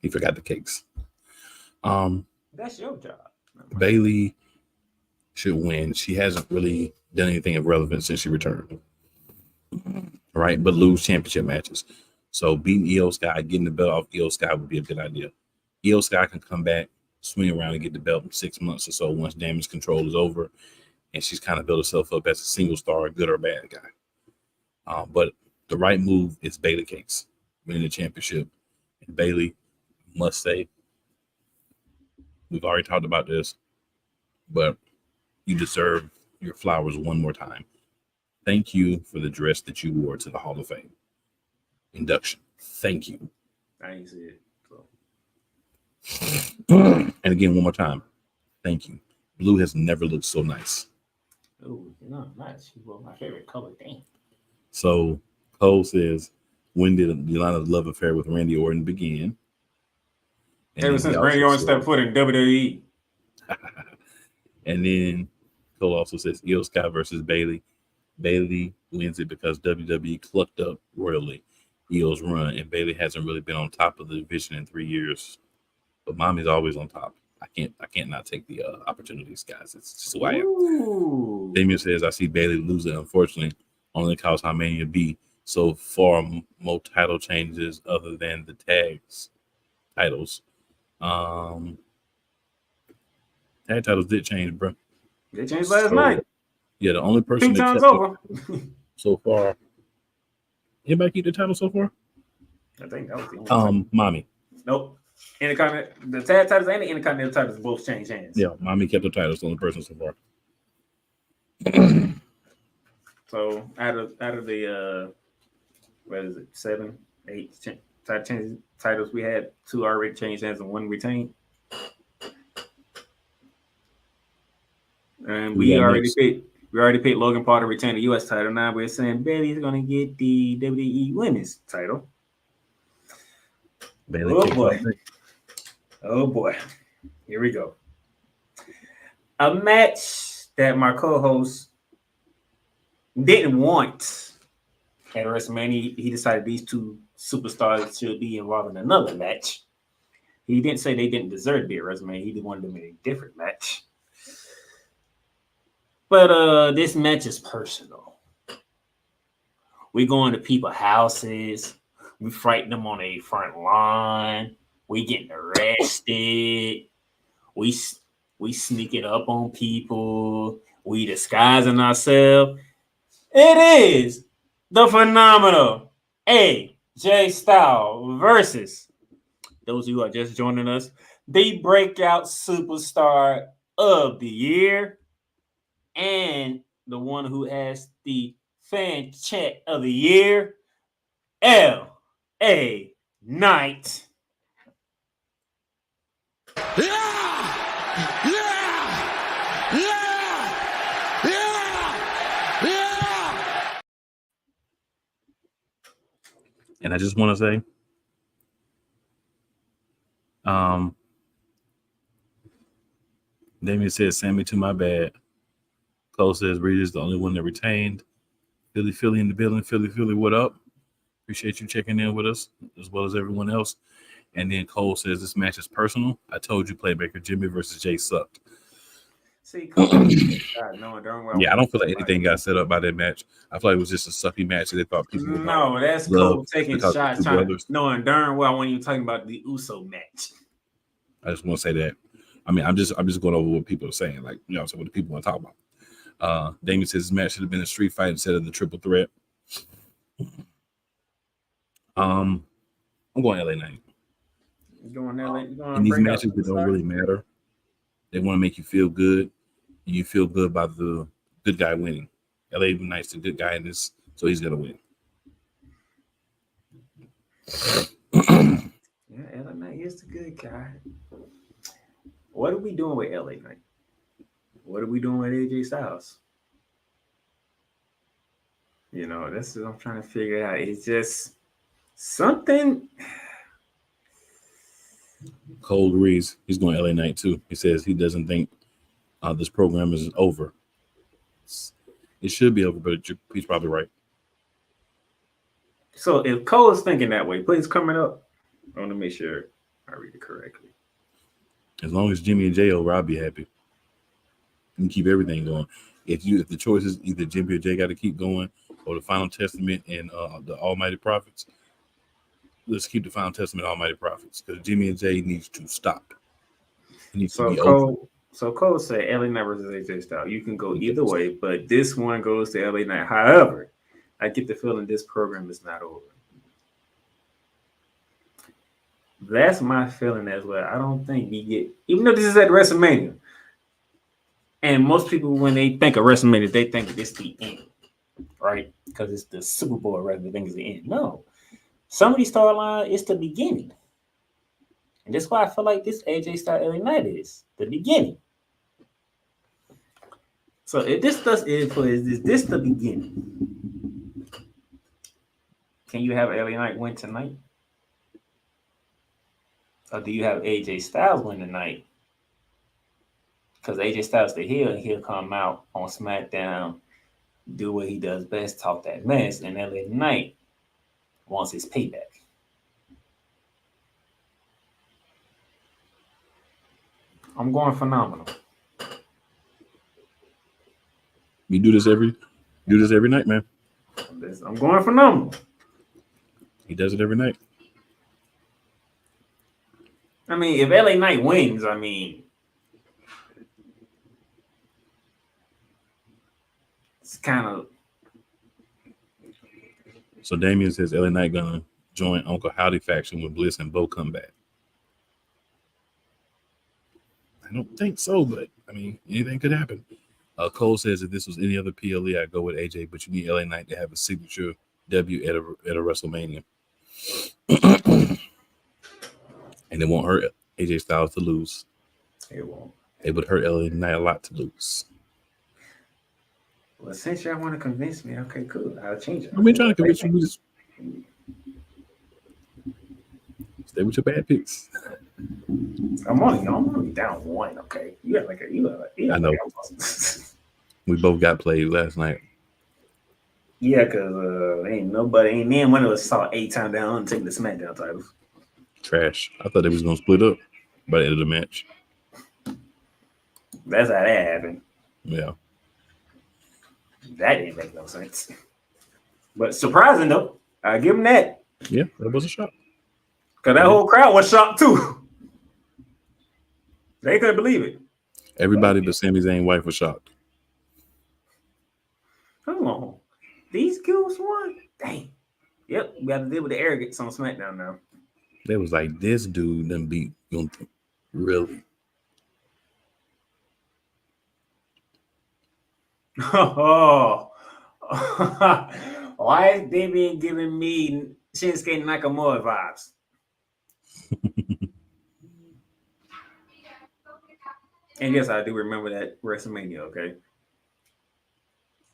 He forgot the cakes. That's your job. Bayley should win. She hasn't really done anything of relevance since she returned. Right? But lose championship matches. So beating Iyo Sky, getting the belt off Iyo Sky would be a good idea. Iyo Sky can come back, swing around and get the belt in 6 months or so once Damage Control is over. And she's kind of built herself up as a single star, good or bad guy. But the right move is Bayley Cakes, winning the championship. And Bayley, must say, we've already talked about this, but you deserve your flowers one more time. Thank you for the dress that you wore to the Hall of Fame induction. Thank you. I ain't see it. So. And again, one more time. Thank you. Blue has never looked so nice. Oh, nice. Well, my favorite color. Damn. So Cole says, when did Yolana's love affair with Randy Orton begin? And ever since Randy Orton stepped foot in WWE. And then Cole also says Iyo Sky versus Bayley. Bayley wins it because WWE clucked up royally Io's run, and Bayley hasn't really been on top of the division in 3 years. But Mommy's always on top. I can't not take the opportunities, guys. It's just who I am. Damien says, I see Bayley losing, unfortunately, only because how many it be so far more title changes other than the tags titles. Tag titles did change, bro. They changed last night. Yeah, the only person Two that times kept over. So far. Anybody keep the title so far? I think that was the only Mommy. Nope. The tag titles and the Intercontinental titles both changed hands. Yeah, Mommy kept the titles. The only person so far. So out of the what is it, 7, 8 titles we had, 2 already changed hands and 1 retained. And we already picked Logan Paul to retain the U.S. title. Now we're saying Bayley's going to get the WWE Women's title. Bayley Oh boy. Here we go. A match that my co-host didn't want at WrestleMania. He decided these two superstars should be involved in another match. He didn't say they didn't deserve to be at WrestleMania. He wanted them in a different match. But this match is personal. We going to people's houses. We fighting them on a front line. We getting arrested. We sneaking up on people. We disguising ourselves. It is the phenomenal AJ Styles versus those who are just joining us, the breakout superstar of the year and the one who has the fan chant of the year, L.A. Knight. And I just want to say, Damien says, "Sammy to my bad." Cole says, "Reed is the only one that retained." Philly in the building. Philly, what up? Appreciate you checking in with us as well as everyone else. And then Cole says, "This match is personal. I told you, Playmaker Jimmy versus Jay sucked." See, Cole, no, yeah, I don't feel like anything got set up by that match. I feel like it was just a sucky match that they thought people would No, that's Cole taking shots, knowing darn well when you're talking about the Uso match. I just want to say that. I mean, I'm just going over what people are saying, like, you know, so what the people want to talk about. Damien says this match should have been a street fight instead of the triple threat. I'm going LA Knight. Going LA. In these matches that don't really matter, they want to make you feel good. You feel good by the good guy winning. LA Knight's the good guy in this, so he's gonna win. Yeah, LA Knight is the good guy. What are we doing with LA Knight? What are we doing with AJ Styles? You know, this is what I'm trying to figure out. It's just something. Cole agrees. He's going LA Knight too. He says he doesn't think this program is over. It should be over, but he's probably right. So if Cole is thinking that way, but it's coming up, I want to make sure I read it correctly. As long as Jimmy and Jay over, I'll be happy. You can keep everything going. If the choice is either Jimmy or Jay got to keep going, or the Final Testament and the Almighty Prophets, let's keep the Final Testament Almighty Prophets, because Jimmy and Jay needs to stop. He needs to be over. So Cole said LA Knight versus AJ Styles. You can go either way, but this one goes to LA Knight. However, I get the feeling this program is not over. That's my feeling as well. I don't think we get, even though this is at WrestleMania, and most people, when they think of WrestleMania, they think it's the end, right? Because it's the Super Bowl, rather than think it's the end. No. Some of these storylines, it's the beginning. And that's why I feel like this AJ Styles LA Knight is the beginning. So if this is this the beginning? Can you have LA Knight win tonight? Or do you have AJ Styles win tonight? Because AJ Styles the heel, and he'll come out on SmackDown, do what he does best, talk that mess, and LA Knight wants his payback. I'm going phenomenal. You do this every night, man. I'm going phenomenal. He does it every night. I mean, if LA Knight wins, I mean, it's kind of. So Damien says LA Knight gonna join Uncle Howdy faction when Bliss and Bo come back. I don't think so, but I mean, anything could happen. Cole says if this was any other PLE, I'd go with AJ, but you need LA Knight to have a signature debut at a WrestleMania. And it won't hurt AJ Styles to lose. It won't. It would hurt LA Knight a lot to lose. Well, since y'all want to convince me, okay, cool. I'll change it. I've been trying to convince you. We just stay with your bad picks. I'm only down one. Okay, you got like I know. We both got played last night. Yeah, because ain't then one of us saw 8 times down and take the SmackDown titles. Trash. I thought they was gonna split up by the end of the match. That's how that happened. Yeah. That didn't make no sense. But surprising though, I give them that. Yeah, that was a shock. Because that whole crowd was shocked too. They couldn't believe it. Everybody but Sami Zayn's wife was shocked. Come on. These girls won? Dang. Yep, we got to deal with the arrogance on SmackDown now. They was like, this dude done beat Gunther. Really? Oh, why is Damian giving me Shinsuke Nakamura vibes? And yes, I do remember that WrestleMania. Okay,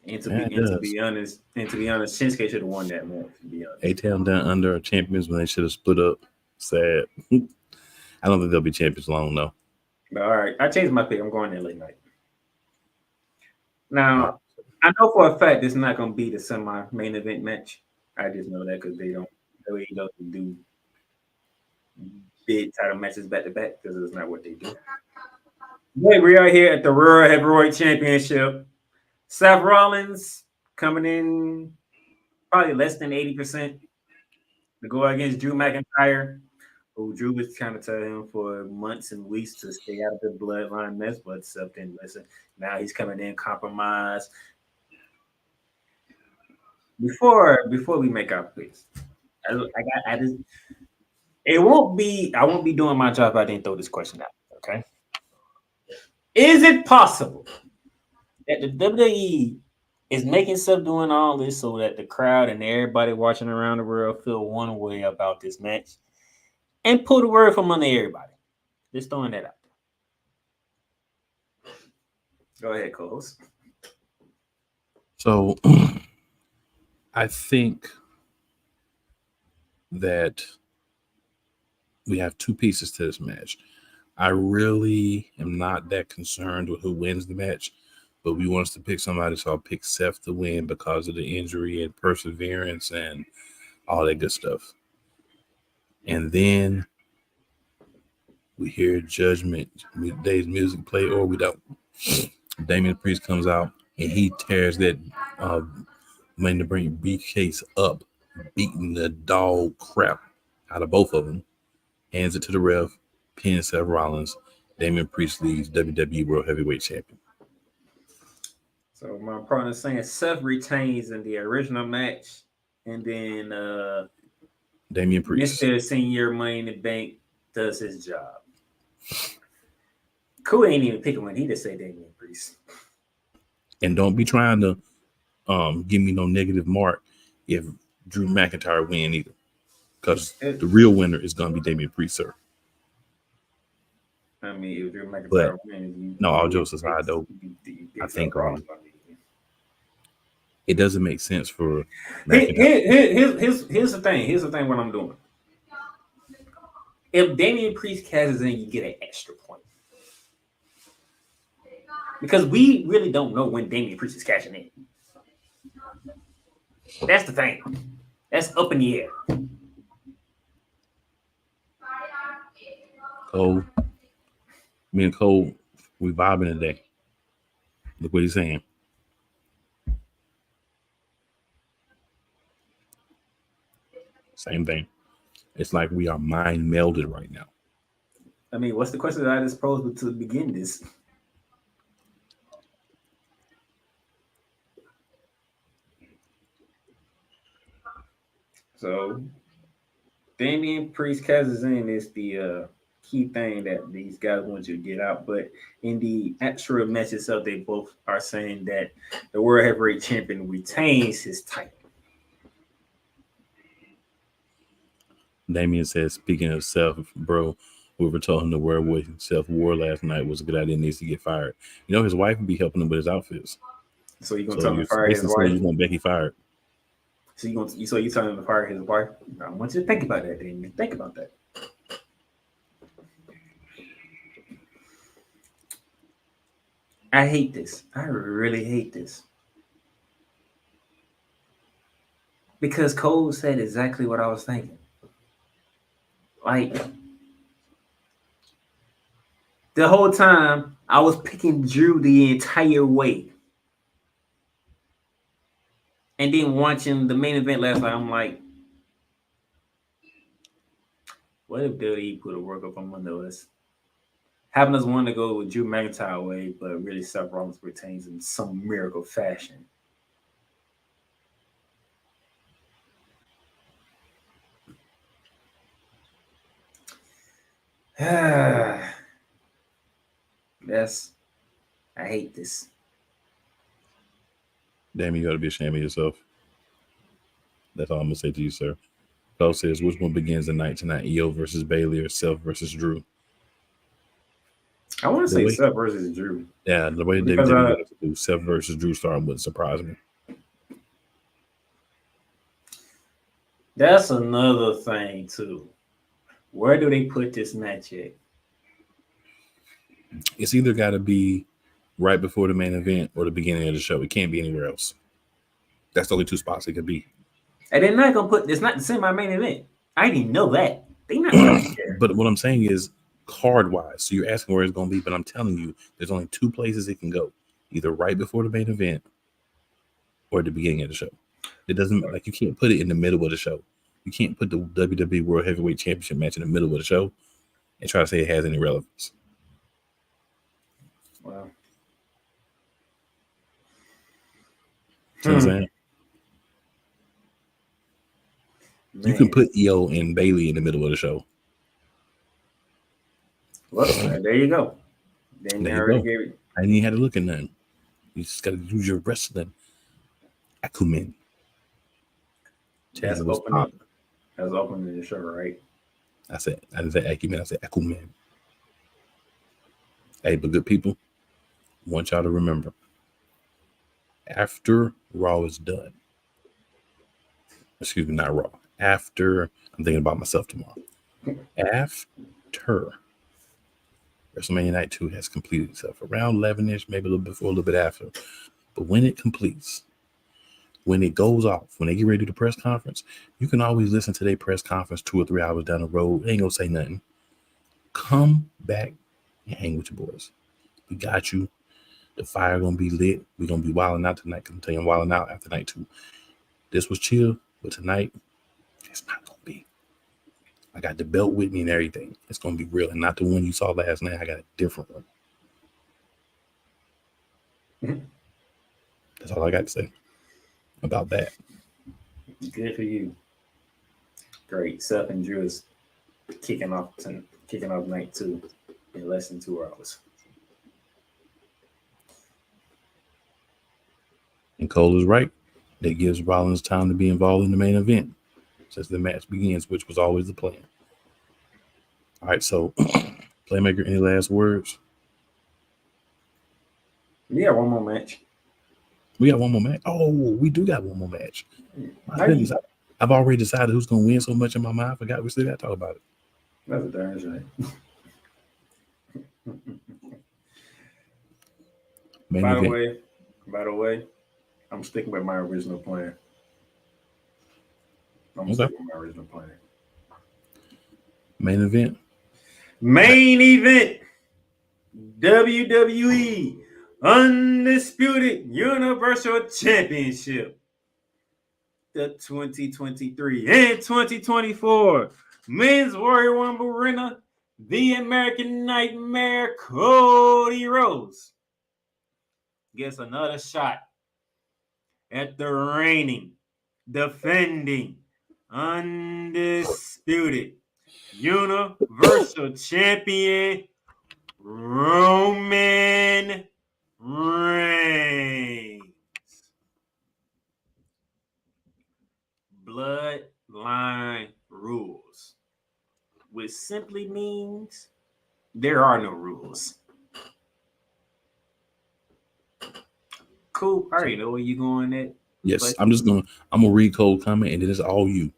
Yeah, it does. and to be honest, Shinsuke should have won that match. To be honest, A-Town Down Under are champions when they should have split up. Sad. I don't think they'll be champions long though. but all right, I changed my pick. I'm going there late night. All right. Now, I know for a fact it's not going to be the semi-main event match. I just know that because they don't do big title matches back to back because it's not what they do. But we are here at the World Heavyweight Championship. Seth Rollins coming in probably less than 80% to go against Drew McIntyre, who Drew was trying to tell him for months and weeks to stay out of the bloodline mess, but Seth didn't listen. Now he's coming in compromised. Before we make our picks, I just I won't be doing my job if I didn't throw this question out. Okay. Is it possible that the WWE is making stuff doing all this so that the crowd and everybody watching around the world feel one way about this match and pull the word from under everybody? Just throwing that out there. Go ahead, co-host. So I think that we have two pieces to this match. I really am not that concerned with who wins the match, but we want us to pick somebody, so I'll pick Seth to win because of the injury and perseverance and all that good stuff. And then we hear Judgment Day's music play, or we don't. Damian Priest comes out and he tears that Money to Bring briefcase up, beating the dog crap out of both of them. Hands it to the ref, pins Seth Rollins. Damian Priest leaves WWE World Heavyweight Champion. So my partner's saying Seth retains in the original match, and then Damian Priest. Mr. Senior Money in the Bank does his job. Cool ain't even picking one. He just say Damian Priest. And don't be trying to give me no negative mark if Drew McIntyre win either, because the real winner is going to be Damian Priest, sir. I mean, if Drew McIntyre wins, no, all jokes aside, though, I think it doesn't make sense for McIntyre. Here's the thing. Here's the thing. What I'm doing. If Damian Priest cashes in, you get an extra point. Because we really don't know when Damian Priest is cashing in. That's the thing. That's up in the air. Cole, me and Cole, we vibing today. Look what he's saying. Same thing. It's like we are mind melded right now. I mean, what's the question that I just posed to begin this? So, Damian Priest cashes in is the key thing that these guys want you to get out. But in the actual match itself, they both are saying that the World Heavyweight Champion retains his title. Damian says, speaking of Seth, bro, whoever told him to wear what Seth wore last night was a good idea, needs to get fired. You know, his wife would be helping him with his outfits. So you're going to tell him to fire his wife? You want Becky fired. So you're telling him to fire his wife? I want you to think about that, Damian. Think about that. I hate this. I really hate this. Because Cole said exactly what I was thinking. Like, the whole time, I was picking Drew the entire way. And then watching the main event last night, I'm like, what if WWE put a work up on under us? Having us want to go with Drew McIntyre way, but really Seth Rollins retains in some miracle fashion. I hate this. Damn, you got to be ashamed of yourself. That's all I'm going to say to you, sir. Cole says, which one begins the night tonight? Iyo versus Bayley or Seth versus Drew? I want to say Seth versus Drew. Yeah, the way they do Seth versus Drew starting would surprise me. That's another thing, too. Where do they put this match at? It's either got to be right before the main event or the beginning of the show. It can't be anywhere else. That's the only two spots it could be. And they're not going to put, it's not the semi-main event. I didn't even know that. They're not going to care. But what I'm saying is card-wise. So you're asking where it's going to be, but I'm telling you, there's only two places it can go. Either right before the main event or at the beginning of the show. It doesn't, like, you can't put it in the middle of the show. You can't put the WWE World Heavyweight Championship match in the middle of the show and try to say it has any relevance. Wow. You know what I'm saying? Man. You can put Iyo and Bayley in the middle of the show. Well, there you go. Then there you go. Gave it. I didn't even have to look at nothing. You just got to use your wrestling acumen. That's opening the show, right? I didn't say acumen. I said acumen. Hey, but good people, I want y'all to remember, after Raw is done, excuse me, not Raw, after, I'm thinking about myself tomorrow, after WrestleMania Night 2 has completed itself, around 11-ish, maybe a little before, a little bit after, but when it completes, when it goes off, when they get ready to do the press conference, you can always listen to their press conference 2 or 3 hours down the road. They ain't gonna say nothing. Come back and hang with your boys. We got you. The fire gonna be lit. We're gonna be wilding out tonight. I'm telling you, I'm wilding out after night 2. This was chill, but tonight it's not gonna be. I got the belt with me and everything. It's gonna be real, and not the one you saw last night. I got a different one. That's all I got to say about that. Good for you. Great. Seth and Drew is kicking off night 2 in less than 2 hours. And Cole is right. That gives Rollins time to be involved in the main event since the match begins, which was always the plan. All right, so Playmaker, any last words? We got one more match. We got one more match. Oh, we do got one more match. My goodness, I've already decided who's going to win so much in my mind. I forgot we still got to talk about it. That's a darn shame. By the way, I'm sticking with my original plan. Main event. WWE Undisputed Universal Championship. The 2023 and 2024 Men's Warrior Rumble winner, the American Nightmare, Cody Rhodes, gets another shot at the reigning, defending, undisputed Universal Champion, Roman Reigns. Bloodline rules, which simply means there are no rules. Cool. I already know where you're going at. Yes, I'm gonna read Cole's comment, and it is all you.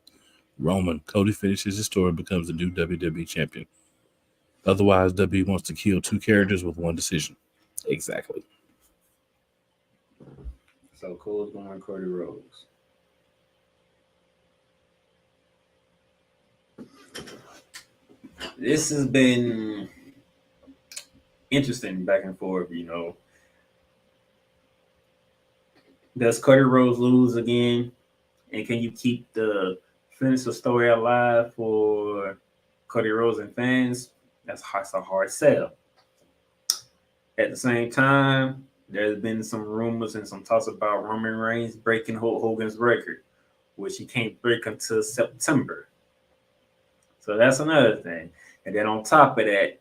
Roman, Cody finishes his story and becomes the new WWE champion. Otherwise, WWE wants to kill 2 characters with 1 decision. Exactly. So Cole's going Cody Rhodes. This has been interesting back and forth, you know. Does Cody Rhodes lose again? And can you keep the finish the story alive for Cody Rhodes and fans? That's a hard sell. At the same time, there's been some rumors and some talks about Roman Reigns breaking Hulk Hogan's record, which he can't break until September. So that's another thing. And then on top of that,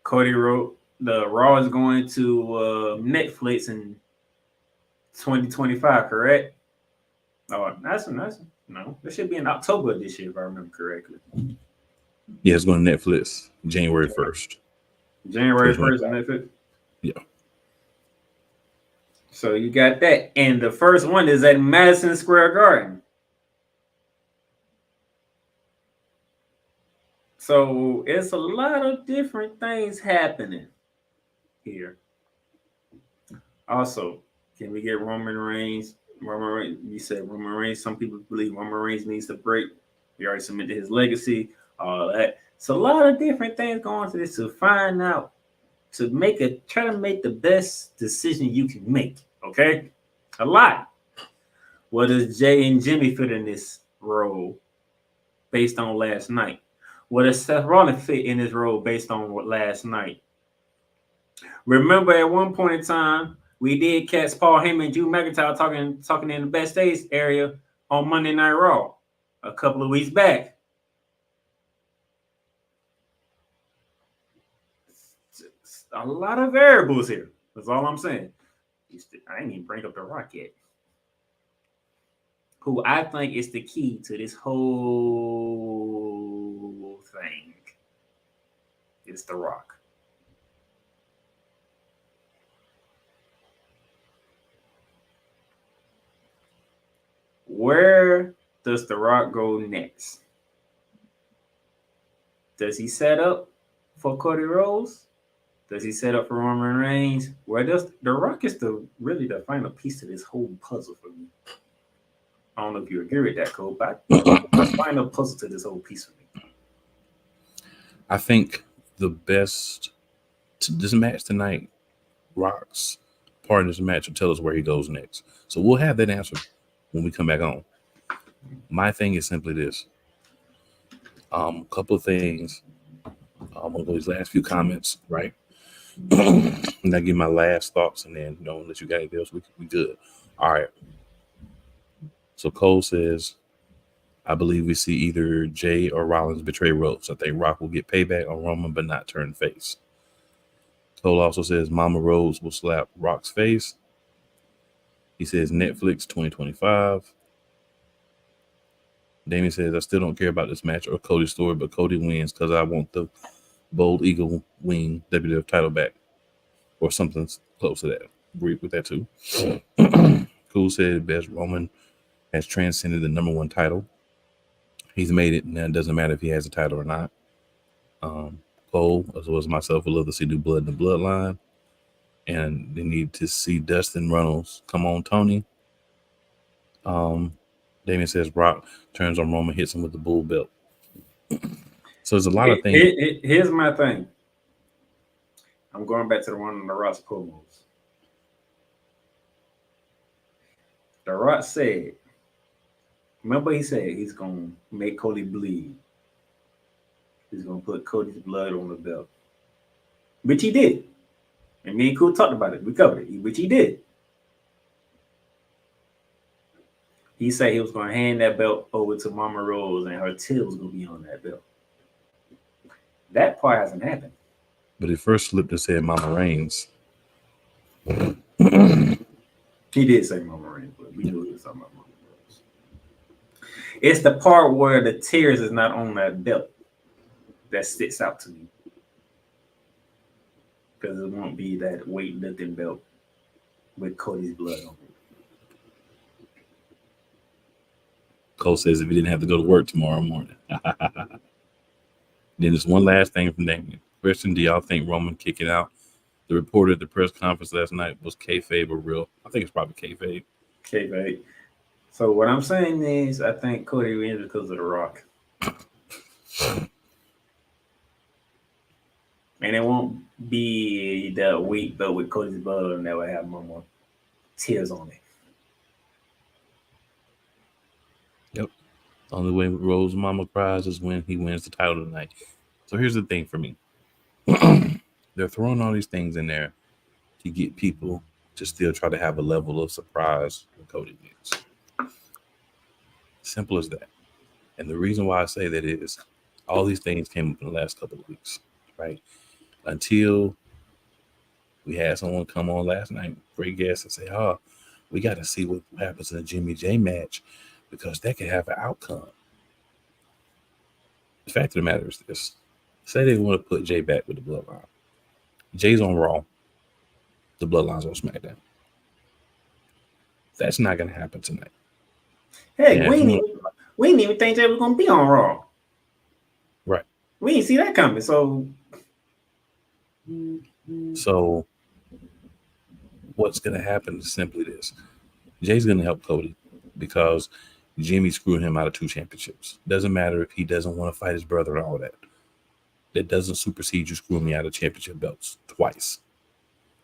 Cody Rhodes, the Raw is going to Netflix, and 2025, correct? Oh, that's no. It should be in October of this year, if I remember correctly. Yeah, it's going to Netflix January 1st. January 1st on Netflix? Yeah. So you got that. And the first one is at Madison Square Garden. So it's a lot of different things happening here. Also, can we get Roman Reigns? You said Roman Reigns. Some people believe Roman Reigns needs to break. We already submitted his legacy, all that. So a lot of different things going to this to find out, to try to make the best decision you can make. Okay, a lot. Where does Jay and Jimmy fit in this role based on last night? Where does Seth Rollins fit in this role based on what last night? Remember, at one point in time, we did catch Paul Heyman and Drew McIntyre talking in the backstage area on Monday Night Raw a couple of weeks back. A lot of variables here. That's all I'm saying. I ain't even bring up The Rock yet. Who I think is the key to this whole thing. It's The Rock. Where does The Rock go next? Does he set up for Cody Rhodes? Does he set up for Roman Reigns? Where does The Rock is really the final piece to this whole puzzle for me? I don't know if you agree with that, Cole, but the final puzzle to this whole piece for me. I think the best this match tonight, Rock's part in this match will tell us where he goes next. So we'll have that answer when we come back on. My thing is simply this. A couple of things. I'm gonna go these last few comments, right? And I give my last thoughts, and then let you guys else. We good. All right. So Cole says, I believe we see either Jay or Rollins betray Rhodes. I think Rock will get payback on Roman, but not turn face. Cole also says Mama Rhodes will slap Rock's face. He says Netflix 2025. Damien says, I still don't care about this match or Cody's story, but Cody wins because I want the Bold Eagle Wing WWF title back or something close to that. Agree with that too. Cool said best Roman has transcended the number one title. He's made it. Now it doesn't matter if he has a title or not. Cole, as well as myself, would love to see New Blood in the Bloodline. And they need to see Dustin Runnels. Come on, Tony. Damien says Rock turns on Roman, hits him with the bull belt. So there's a lot of things. Here's my thing. I'm going back to the one on the Rock's promos. The Rock said, remember he said he's going to make Cody bleed. He's going to put Cody's blood on the belt. Which he did. And me and Cool talked about it. We covered it. Which he did. He said he was going to hand that belt over to Mama Rose and her tail was going to be on that belt. That part hasn't happened. But he first slipped and said Mama Reigns. He did say Mama Reigns, but we knew he was talking about Mama Rose. It's the part where the tears is not on that belt that sticks out to me. Because it won't be that weightlifting belt with Cody's blood on it. Cole says if he didn't have to go to work tomorrow morning. Then there's one last thing from Damien. Question, do y'all think Roman kicking out the reporter at the press conference last night was kayfabe or real? I think it's probably kayfabe. Kayfabe. So what I'm saying is I think Cody wins because of The Rock. And it won't be the weight belt with Cody's blood and that will have more tears on it. Yep. The only way Rose Mama cries is when he wins the title tonight. So here's the thing for me. They're throwing all these things in there to get people to still try to have a level of surprise when Cody wins. Simple as that. And the reason why I say that is all these things came up in the last couple of weeks, right? Until we had someone come on last night, great guest, and say, We got to see what happens in the Jimmy J match because that could have an outcome. The fact of the matter is this. Say they want to put Jay back with the Bloodline. Jay's on Raw. The Bloodline's on SmackDown. That's not going to happen tonight. Hey, we didn't even think Jay was going to be on Raw. Right. We didn't see that coming. So what's going to happen is simply this. Jay's going to help Cody because Jimmy screwed him out of 2 championships. Doesn't matter if he doesn't want to fight his brother and all that. That doesn't supersede you screwing me out of championship belts twice.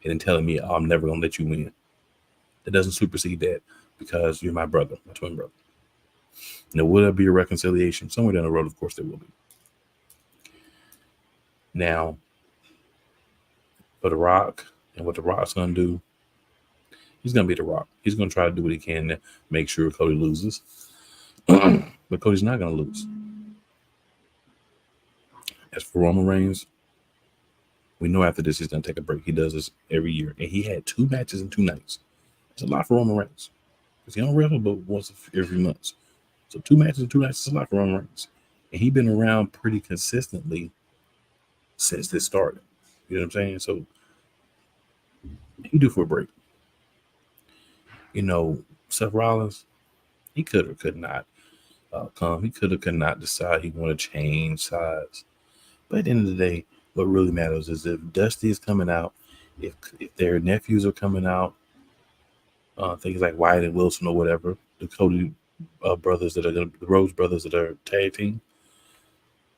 And then telling me, I'm never going to let you win. That doesn't supersede that because you're my brother, my twin brother. Now, will there be a reconciliation? Somewhere down the road, of course, there will be. Now, for The Rock and what The Rock's going to do, he's going to be The Rock. He's going to try to do what he can to make sure Cody loses. But Cody's not going to lose. As for Roman Reigns, we know after this he's going to take a break. He does this every year. And he had 2 matches in 2 nights. It's a lot for Roman Reigns. Because he don't wrestle but once every month. So 2 matches in 2 nights is a lot for Roman Reigns. And he's been around pretty consistently since this started. You know what I'm saying? So he due for a break. You know, Seth Rollins, he could or could not come. He could or could not decide he want to change sides. But at the end of the day, what really matters is if Dusty is coming out, if their nephews are coming out, things like Wyatt and Wilson or whatever, the Cody brothers that are the Rhodes brothers that are tag team,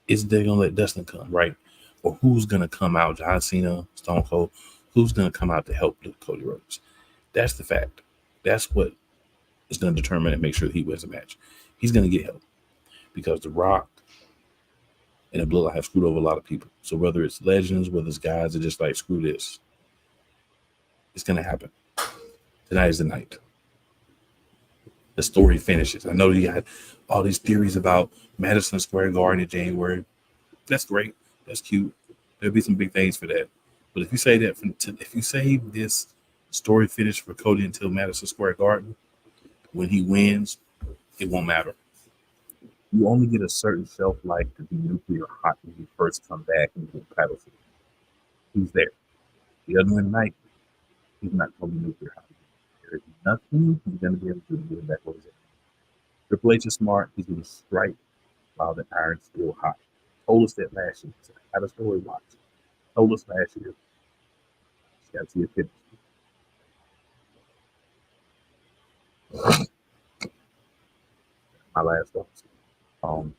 is they gonna let Dustin come, right? Or who's gonna come out? John Cena, Stone Cold, who's gonna come out to help Cody Rhodes? That's the fact. That's what is gonna determine and make sure that he wins the match. He's gonna get help because The Rock and the Bloodline have screwed over a lot of people. So whether it's legends, whether it's guys that just like screw this, it's gonna happen. Tonight is the night. The story finishes. I know you got all these theories about Madison Square Garden in January. That's great. That's cute. There'll be some big things for that. But if you say that, if you save this story finish for Cody until Madison Square Garden, when he wins, it won't matter. You only get a certain shelf life to be nuclear hot when you first come back and get title field. He's there. The other one tonight, he's not going to be nuclear hot. There's nothing he's going to be able to do to get back over there. Triple H is smart. He's going to strike while the iron's still hot. Told us that last year. So I had a story watch. Told us last year. Just got to see it finish. My last thoughts. I'm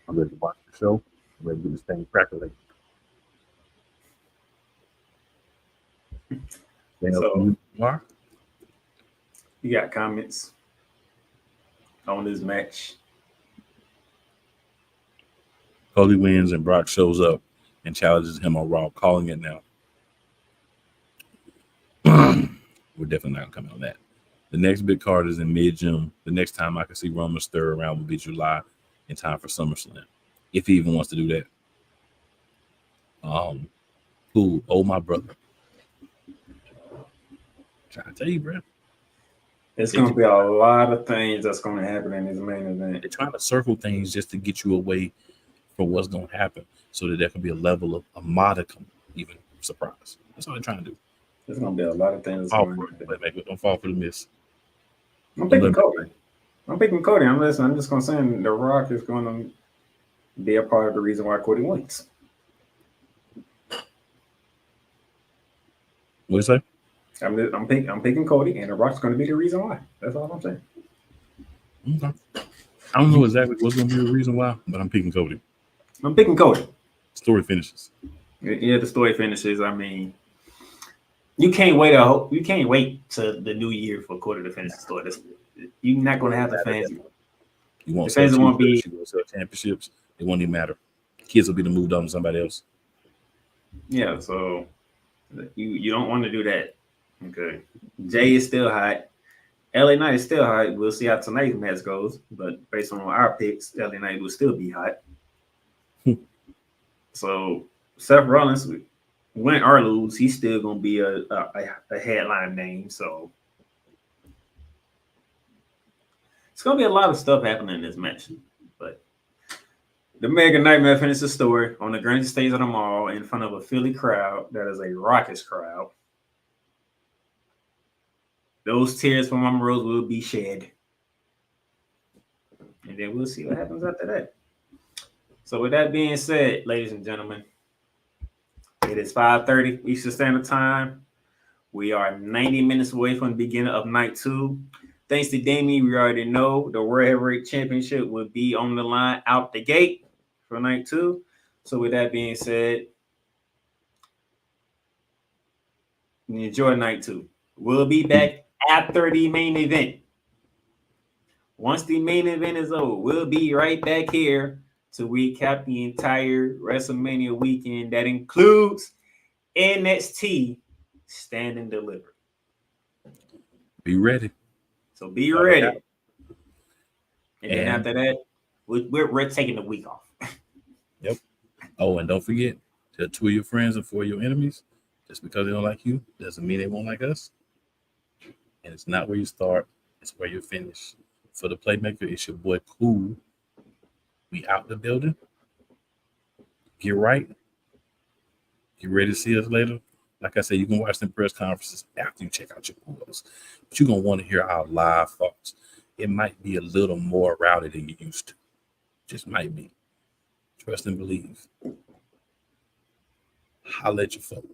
ready to watch the show. I'm ready to get this thing crackling. So, you got comments on this match? Cody wins and Brock shows up and challenges him on Raw, calling it now. We're definitely not coming on that. The next big card is in mid-June. The next time I can see Roman stir around will be July in time for SummerSlam, if he even wants to do that. Who? Oh, my brother. Trying to tell you, bro. It's going to be a lot of things that's going to happen in this main event. They're trying to circle things just to get you away from what's going to happen so that there can be a level of a modicum, even surprise. That's all they're trying to do. There's going to be a lot of things. Don't fall for the miss. I'm picking Cody. I'm just going to say The Rock is going to be a part of the reason why Cody wins. What do you say? I'm picking Cody, and The Rock's going to be the reason why. That's all I'm saying. Okay. I don't know exactly what's going to be the reason why, but I'm picking Cody. I'm picking Cody. Story finishes. Yeah, the story finishes. I mean, you can't wait to the new year for Cody to finish the story. You're not going to have the fans. You won't sell championships. It won't even matter. Kids will be moved on to somebody else. Yeah, so you don't want to do that. Okay. Jay is still hot. LA Knight is still hot. We'll see how tonight's match goes. But based on our picks, LA Knight will still be hot. So Seth Rollins, win or lose, he's still gonna be a headline name. So It's gonna be a lot of stuff happening in this match, but the Mega Nightmare finished the story on the grandest stage of them all in front of a Philly crowd that is a raucous crowd. Those tears from Mama Rose will be shed. And then we'll see what happens after that. So with that being said, ladies and gentlemen, it is 5:30 Eastern Standard Time. We are 90 minutes away from the beginning of night 2. Thanks to Damien, we already know the World Heavyweight Championship will be on the line out the gate for night 2. So with that being said, enjoy night 2. We'll be back after the main event. Once the main event is over, we'll be right back here to recap the entire WrestleMania weekend. That includes NXT Stand and Deliver. Be ready. So be ready. And then after that, we're taking the week off. Yep. Oh, and don't forget, tell 2 of your friends and 4 of your enemies. Just because they don't like you doesn't mean they won't like us. And it's not where you start, it's where you finish. For the Playmaker, it's your boy Cool. We out the building. Get right. Get ready to see us later. Like I said, you can watch them press conferences after you check out your pools. But you're going to want to hear our live thoughts. It might be a little more rowdy than you used to. Just might be. Trust and believe. Holla at your folk.